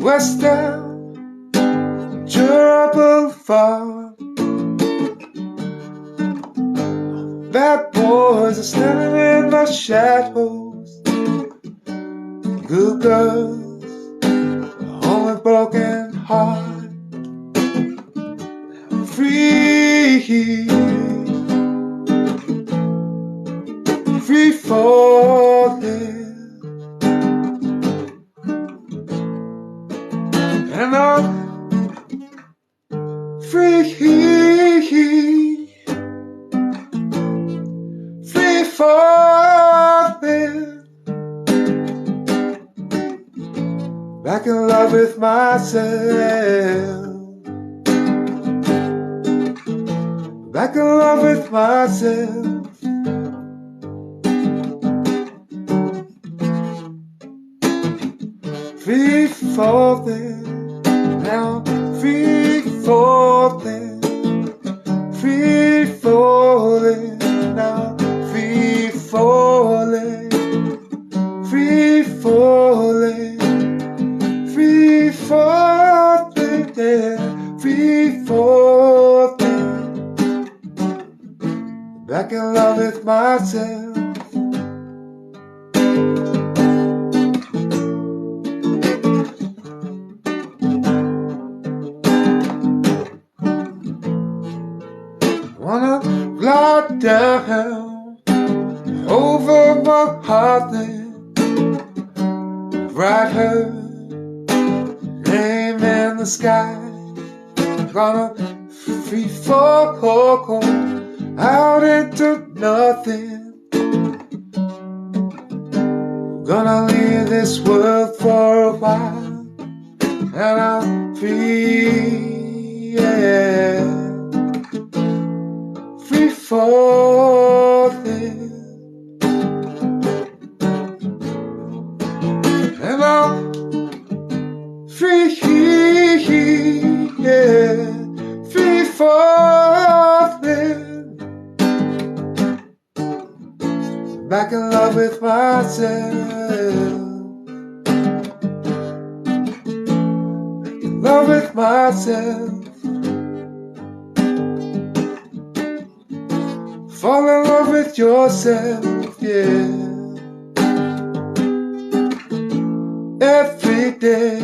Speaker 1: west down Jura Farm. Bad boys are standing in the shadows. Good girls, home with broken heart. Free, free falling, and I'm free, free falling, back in love with myself, back in love with myself. Free falling, now free falling, free falling, now free falling, free falling, free falling, yeah, free falling, back in love with myself. Wanna glide down over my heartland, write her name in the sky. Gonna free fall out into nothing. Gonna leave this world for a while, and I'm free, yeah. Free falling, and I'm free, yeah, free falling, back in love with myself, back in love with myself. Fall in love with yourself, yeah. Every day.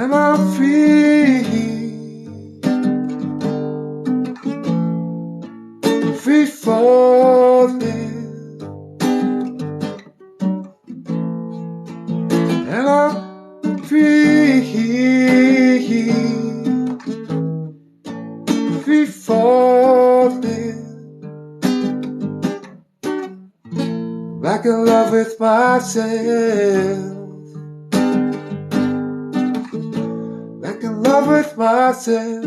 Speaker 1: And I'm free, free falling, and I'm free, free falling, back in love with myself, back in love with myself,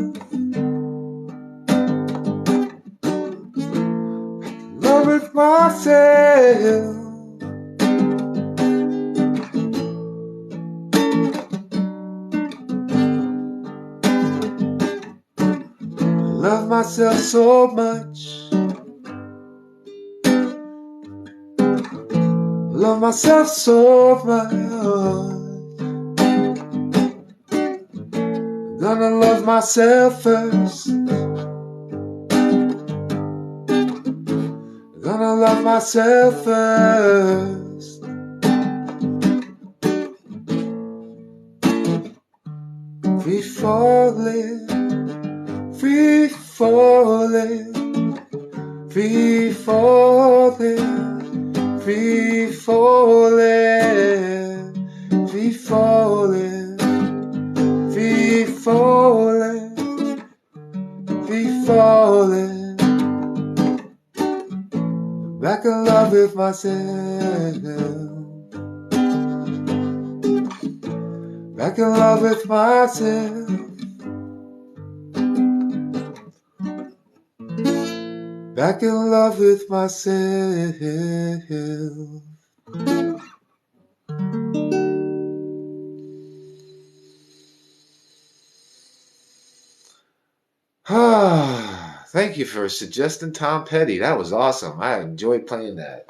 Speaker 1: love with myself. Love myself so much, love myself so much, Gonna love myself first. Gonna love myself first. Free falling, free falling, free falling, free falling, free falling, free falling, free falling. Back in love with myself. Back in love with myself. Back in love with myself. Thank you for suggesting Tom Petty. That was awesome. I enjoyed playing that.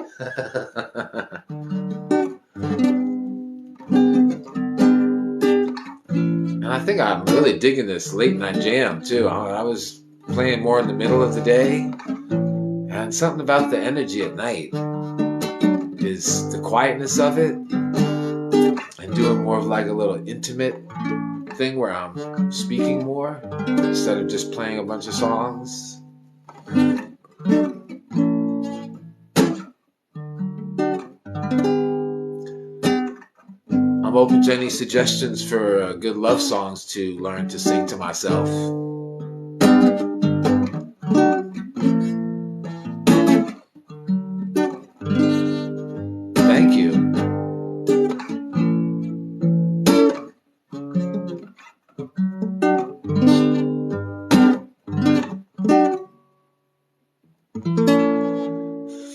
Speaker 1: And I think I'm really digging this late night jam too. I was playing more in the middle of the day, and something about the energy at night is the quietness of it, and doing more of like a little intimate thing where I'm speaking more instead of just playing a bunch of songs. I'm open to any suggestions for good love songs to learn to sing to myself. Thank you.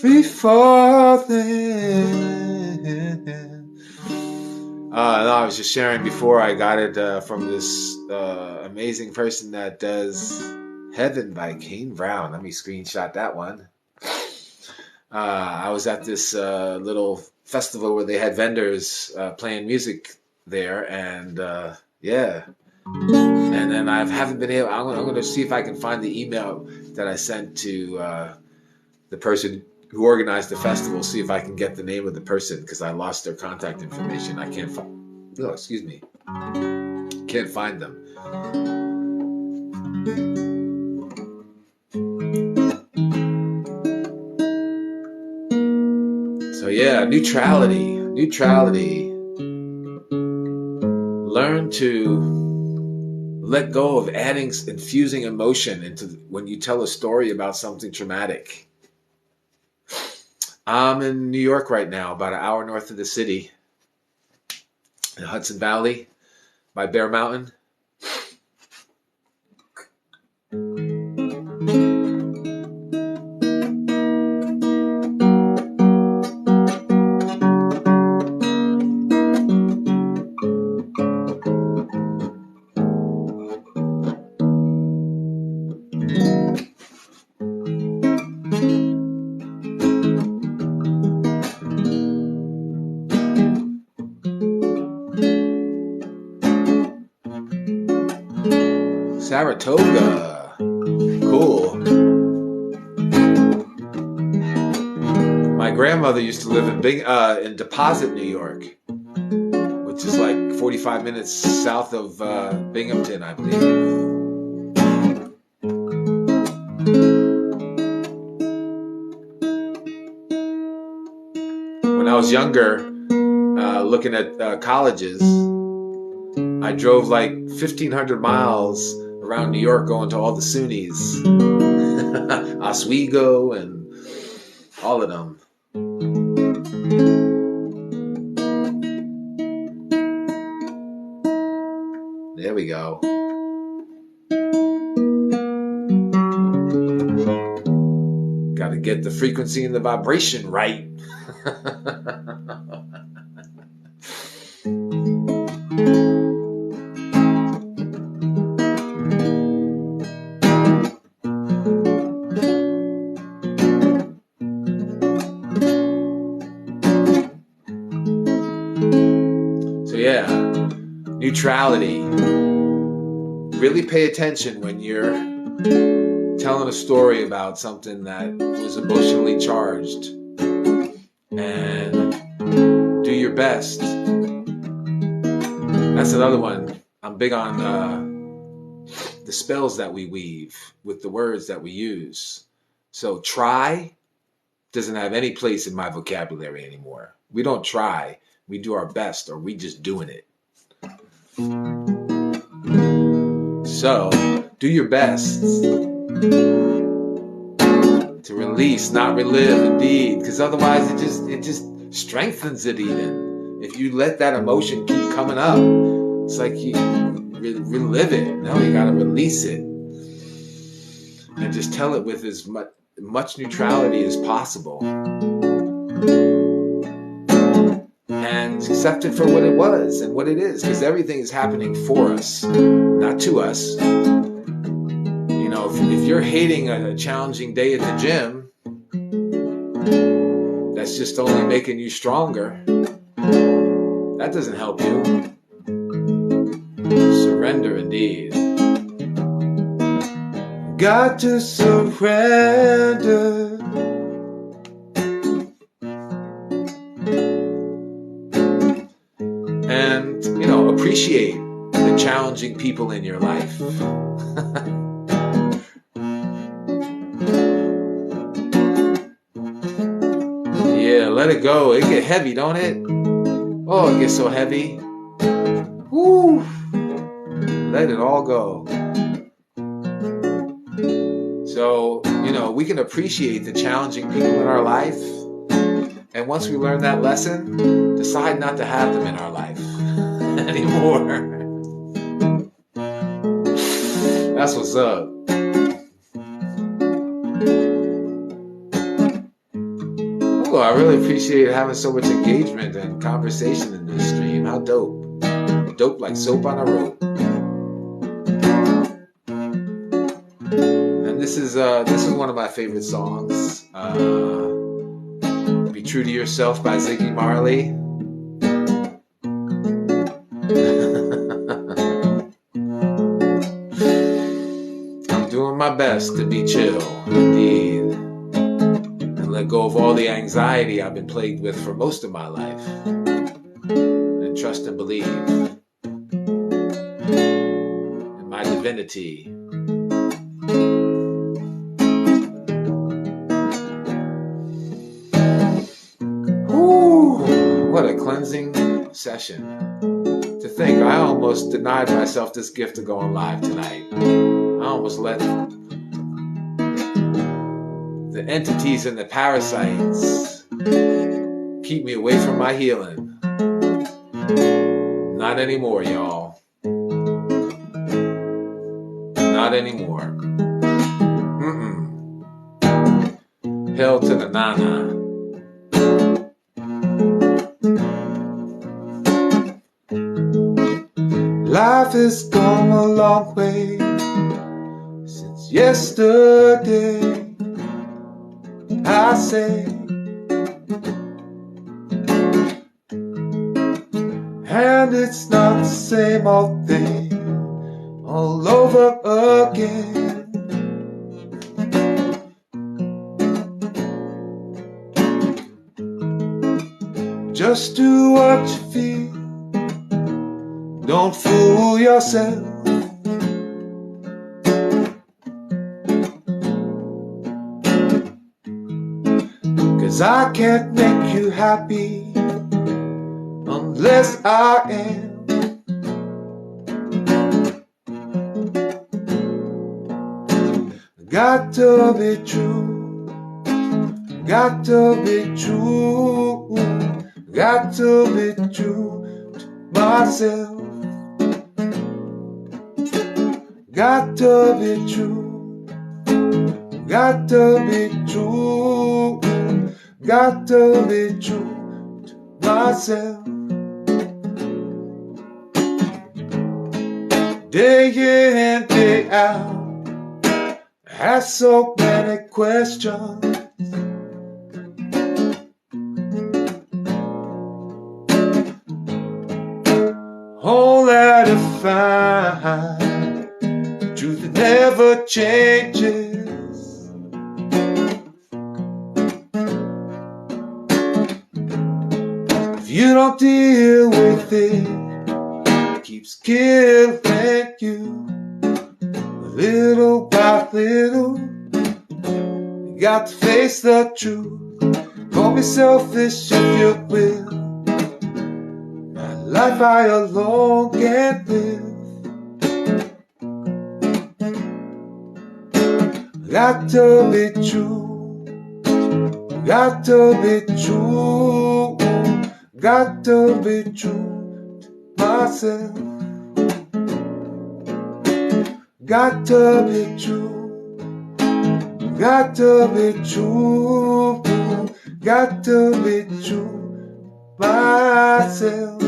Speaker 1: Free falling. No, I was just sharing before I got it from this amazing person that does Heaven by Kane Brown. Let me screenshot that one. I was at this little festival where they had vendors playing music there, and yeah. And then I haven't been able, I'm going to see if I can find the email that I sent to the person who organized the festival, see if I can get the name of the person, because I lost their contact information. I can't find, can't find them. So yeah, neutrality. Learn to let go of infusing emotion into when you tell a story about something traumatic. I'm in New York right now, about an hour north of the city, in the Hudson Valley, by Bear Mountain. Saratoga. Cool. My grandmother used to live in Deposit, New York, which is like 45 minutes south of Binghamton, I believe. When I was younger, looking at colleges, I drove like 1,500 miles around New York going to all the SUNYs, Oswego, and all of them. There we go. Got to get the frequency and the vibration right. So yeah, neutrality. really pay attention when you're telling a story about something that was emotionally charged, and do your best. That's another one. I'm big on the spells that we weave with the words that we use. So try doesn't have any place in my vocabulary anymore. We don't try. We do our best, or we just doing it. So do your best to release, not relive, indeed, because otherwise it just strengthens it even. If you let that emotion keep coming up, it's like you relive it. No, you got to release it and just tell it with as much neutrality as possible, and accept it for what it was and what it is, because everything is happening for us, not to us. You know, if you're hating a challenging day at the gym, that's just only making you stronger. That doesn't help you. Surrender, indeed. Got to surrender. And, you know, appreciate the challenging people in your life. Yeah, let it go. It get heavy, don't it? Oh, it gets so heavy. Woo! Let it all go. So, you know, we can appreciate the challenging people in our life. And once we learn that lesson, decide not to have them in our life anymore. That's what's up. Oh, I really appreciate having so much engagement and conversation in this stream. How dope. Dope like soap on a rope. And this is one of my favorite songs. Be True to Yourself by Ziggy Marley. I'm doing my best to be chill, indeed, and let go of all the anxiety I've been plagued with for most of my life, and trust and believe in my divinity. What a cleansing session. To think I almost denied myself this gift of going live tonight. I almost let the entities and the parasites keep me away from my healing. Not anymore, y'all. Not anymore. Hell to the nana. Life has come a long way since yesterday, I say, and it's not the same old thing all over again. Just do what you feel. Don't fool yourself. Cause I can't make you happy unless I am. Got to be true. Got to be true. Got to be true to myself. Got to be true. Got to be true. Got to be true to myself. Day in and day out, I have so many questions. Only to find changes. If you don't deal with it, it keeps killing you. Little by little, you got to face the truth. Call me selfish if you will. My life I alone can't live. Got to be true. Got to be true. Got to be true to myself. Got to be true. Got to be true. Got to be true myself.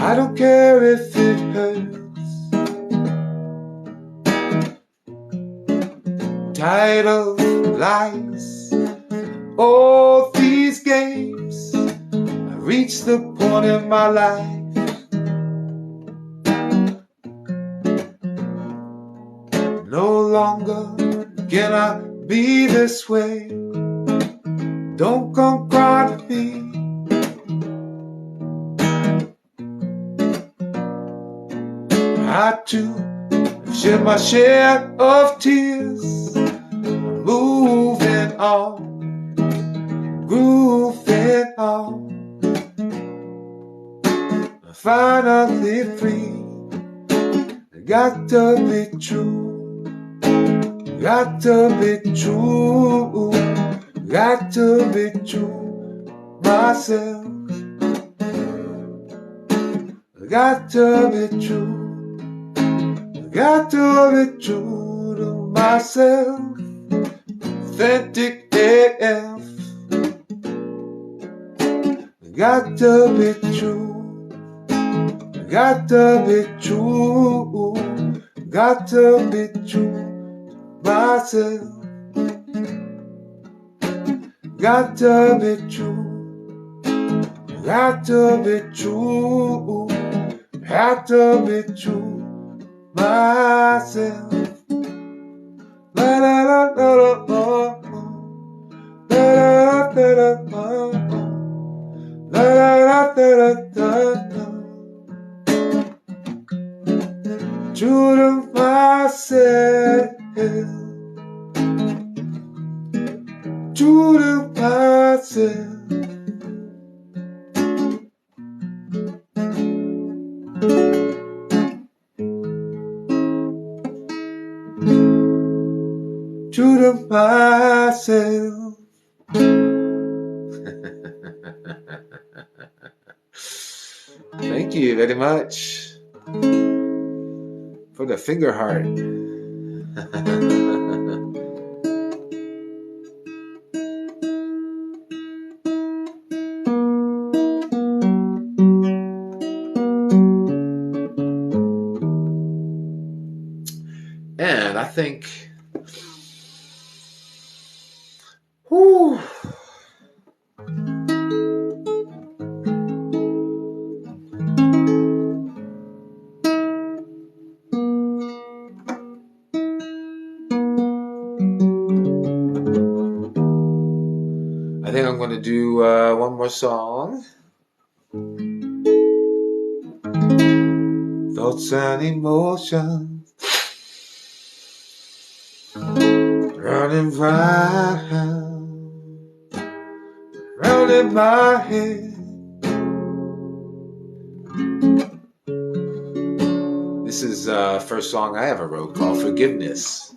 Speaker 1: I don't care if it hurts. Tired of lies, all these games. I reached the point in my life no longer can I be this way. Don't come cry to me. I too have shed my share of tears. Moving on, grooving on. I'm finally free. Got to be true. Got to be true. Got to be true myself. Got to be true. Got to be true to myself. Authentic AF. Got to be true. Got to be true. Got to be true myself. Got to be true. Got to be true. Got to be true myself. La la la la la la la la la la la la. True to myself. True to myself. True to myself. Thank you very much for the finger heart. And I think, whew, I think I'm going to do one more song. Thoughts and emotions running round in my head. This is the first song I ever wrote called Forgiveness.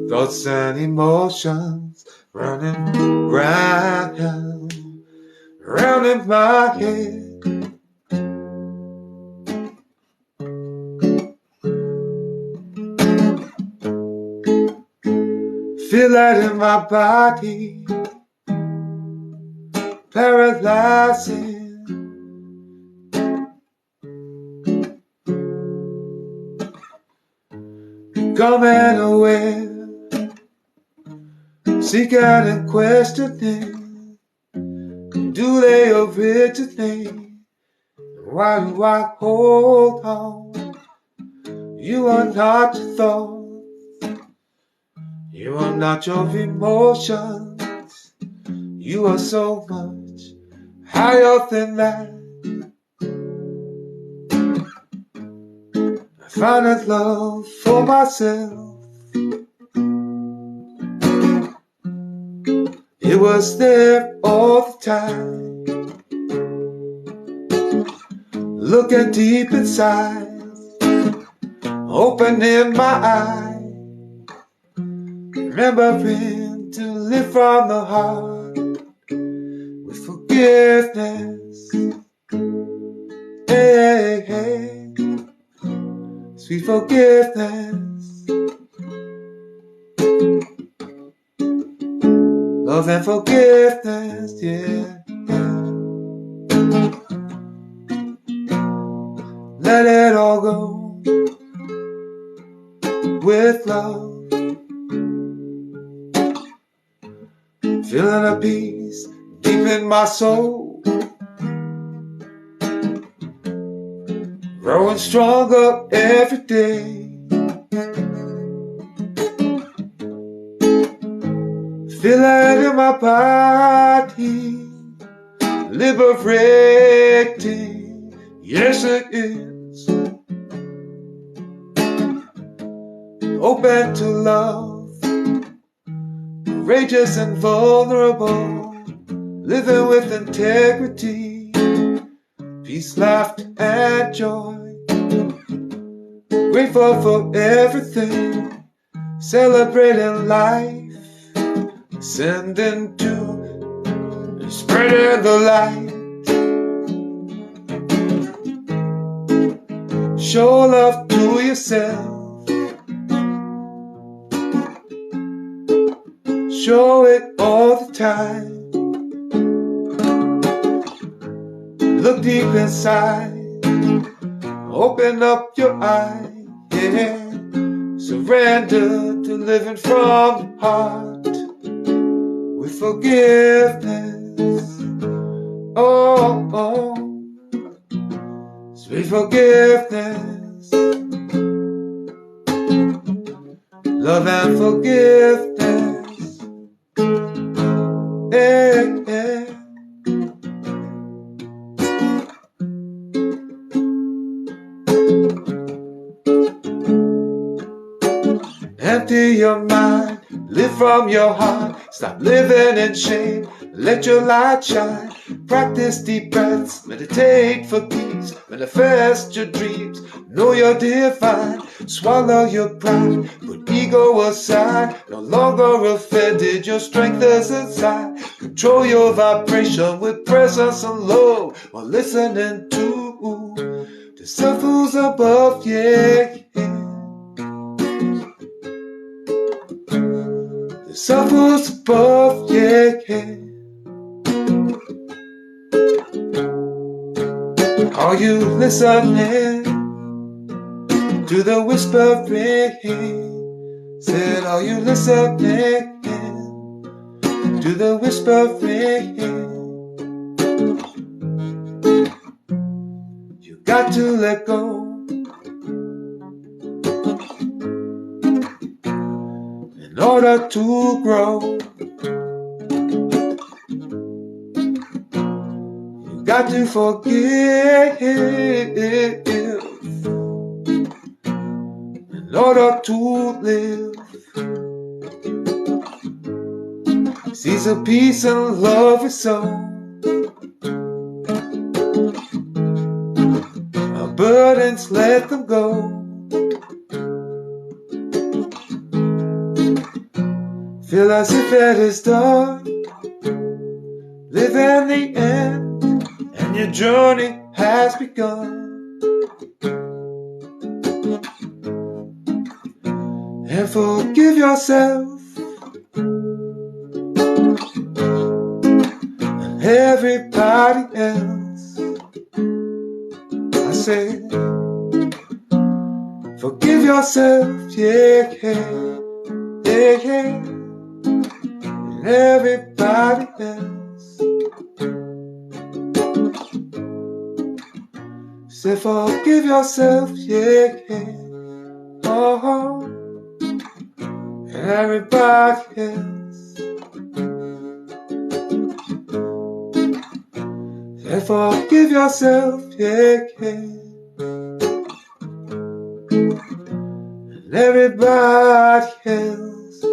Speaker 1: Thoughts and emotions running round in my head. Feel it in my body, paralyzing. Coming aware, seeking and questioning. Do they originate? Why do I hold on? You are not your thoughts, you are not your emotions. You are so much higher than that. I found that love for myself. It was there all the time, looking deep inside, opening my eye, remembering to live from the heart with forgiveness. Hey, hey, sweet forgiveness, love and forgiveness, yeah. Let it all go with love. Feeling a peace deep in my soul, growing stronger every day. Feel it in my body, liberating. Yes, it is. Open to love, courageous and vulnerable, living with integrity, peace, laughter, and joy. Grateful for everything, celebrating life, sending to, spreading the light. Show love to yourself, show it all the time. Look deep inside, open up your eyes, yeah. Surrender to living from the heart with forgiveness. Oh, oh, sweet forgiveness, love and forgiveness. Yeah, yeah. Empty your mind, live from your heart. Stop living in shame, let your light shine. Practice deep breaths, meditate for peace. Manifest your dreams, know you're divine. Swallow your pride, put ego aside. No longer offended, your strength is inside. Control your vibration with presence and love, while listening to the self who's above, yeah, yeah. The self who's above, yeah, yeah. Are you listening to the whispering? Said, are you listening to the whispering? You got to let go in order to grow. You got to forgive in order to live. Seeds of peace and love is sown. Our burdens, let them go. Feel as if it is done. Live in the end, and your journey has begun. And forgive yourself everybody else. I say, forgive yourself, yeah, yeah, yeah, yeah, and everybody else. Say, forgive yourself, yeah, yeah, oh, and everybody else. Say, forgive yourself, yeah, yeah, and everybody else.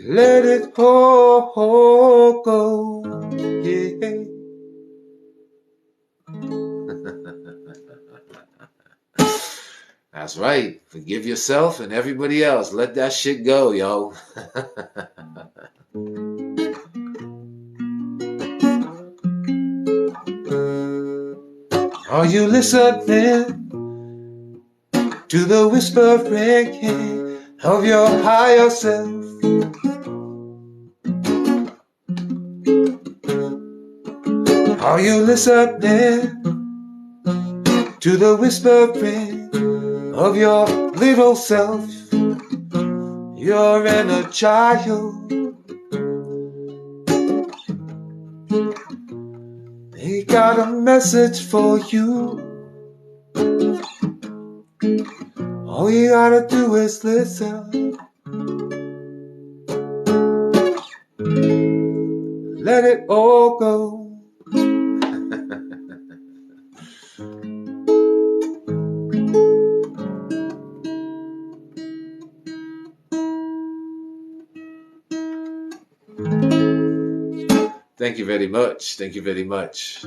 Speaker 1: Let it all go, yeah. That's right. Forgive yourself and everybody else. Let that shit go, yo. Are you listening to the whispering of your higher self? Are you listening to the whispering of your little self? Your inner child. He got a message for you. All you gotta do is listen. Let it all go. Thank you very much. Thank you very much.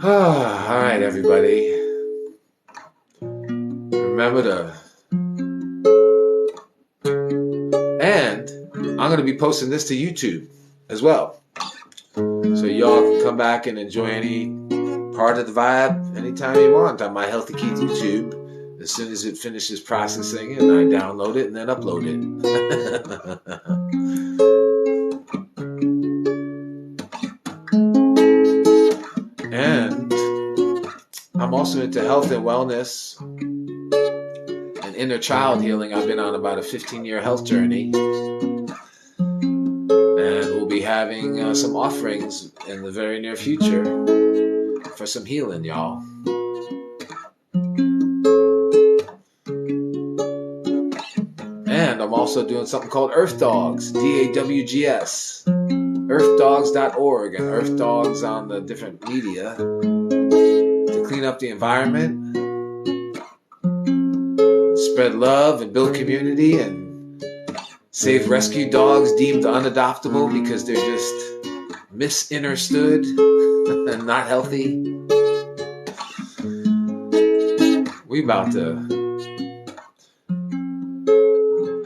Speaker 1: All right, everybody. Remember to... And I'm going to be posting this to YouTube as well. So y'all can come back and enjoy any part of the vibe anytime you want on my Healthy Keith YouTube. As soon as it finishes processing and I download it and then upload it. And I'm also into health and wellness and inner child healing. I've been on about a 15-year health journey. And we'll be having some offerings in the very near future for some healing, y'all. And I'm also doing something called Earth Dogs, DAWGS, earthdogs.org, and Earth Dogs on the different media to clean up the environment, and spread love and build community and save rescue dogs deemed unadoptable because they're just misunderstood and not healthy. We about to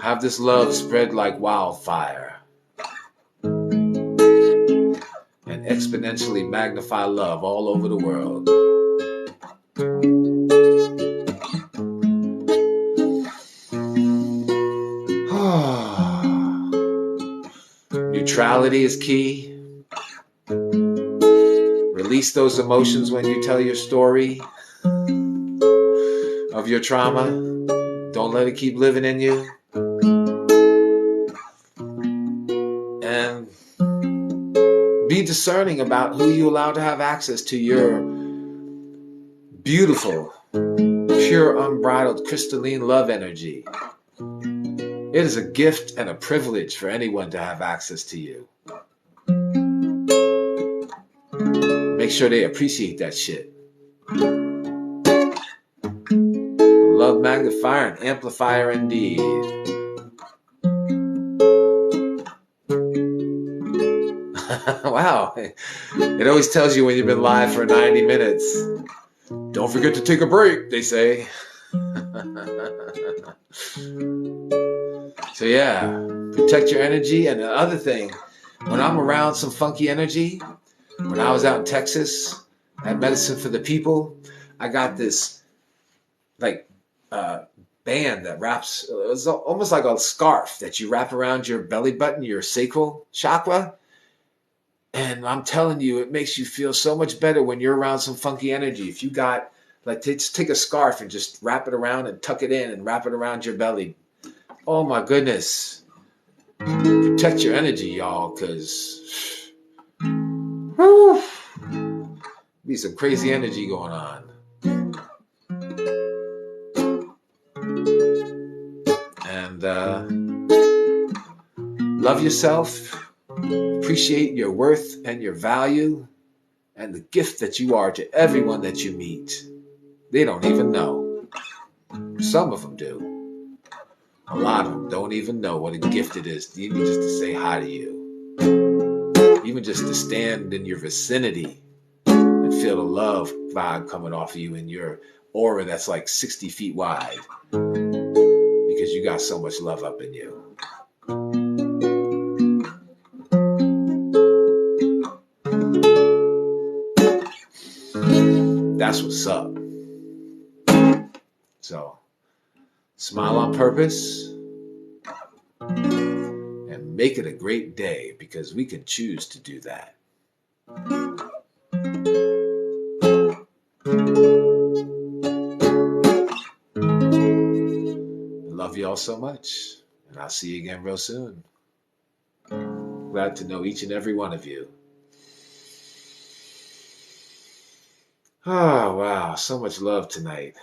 Speaker 1: have this love spread like wildfire and exponentially magnify love all over the world. Neutrality is key. Release those emotions when you tell your story of your trauma. Don't let it keep living in you. And be discerning about who you allow to have access to your beautiful, pure, unbridled, crystalline love energy. It is a gift and a privilege for anyone to have access to you. Make sure they appreciate that shit. Love magnifier and amplifier indeed. Wow. It always tells you when you've been live for 90 minutes. Don't forget to take a break, they say. So yeah, protect your energy. And the other thing, when I'm around some funky energy, when I was out in Texas at Medicine for the People, I got this band that wraps, it's almost like a scarf that you wrap around your belly button, your sacral chakra. And I'm telling you, it makes you feel so much better when you're around some funky energy. If you got, like, just take a scarf and just wrap it around and tuck it in and wrap it around your belly. Oh my goodness. Protect your energy, y'all, because be some crazy energy going on. And love yourself. Appreciate your worth and your value and the gift that you are to everyone that you meet. They don't even know. Some of them do. A lot of them don't even know what a gift it is, even just to say hi to you. Even just to stand in your vicinity and feel the love vibe coming off of you in your aura that's like 60 feet wide. Because you got so much love up in you. That's what's up. So, smile on purpose and make it a great day, because we can choose to do that. I love you all so much, and I'll see you again real soon. Glad to know each and every one of you. Oh, wow. So much love tonight.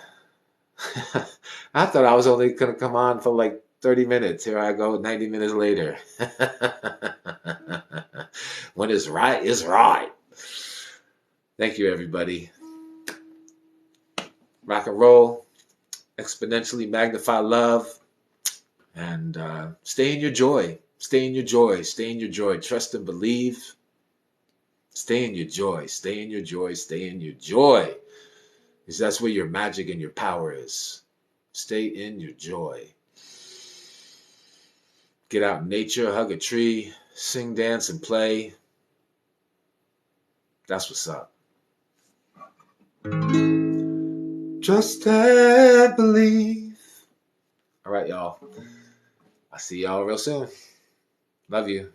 Speaker 1: I thought I was only going to come on for like 30 minutes. Here I go, 90 minutes later. When it's right, it's right. Thank you, everybody. Rock and roll. Exponentially magnify love. And stay in your joy. Stay in your joy. Stay in your joy. Trust and believe. Stay in your joy. Stay in your joy. Stay in your joy. Because that's where your magic and your power is. Stay in your joy. Get out in nature, hug a tree, sing, dance, and play. That's what's up. Trust and believe. All right, y'all. I'll see y'all real soon. Love you.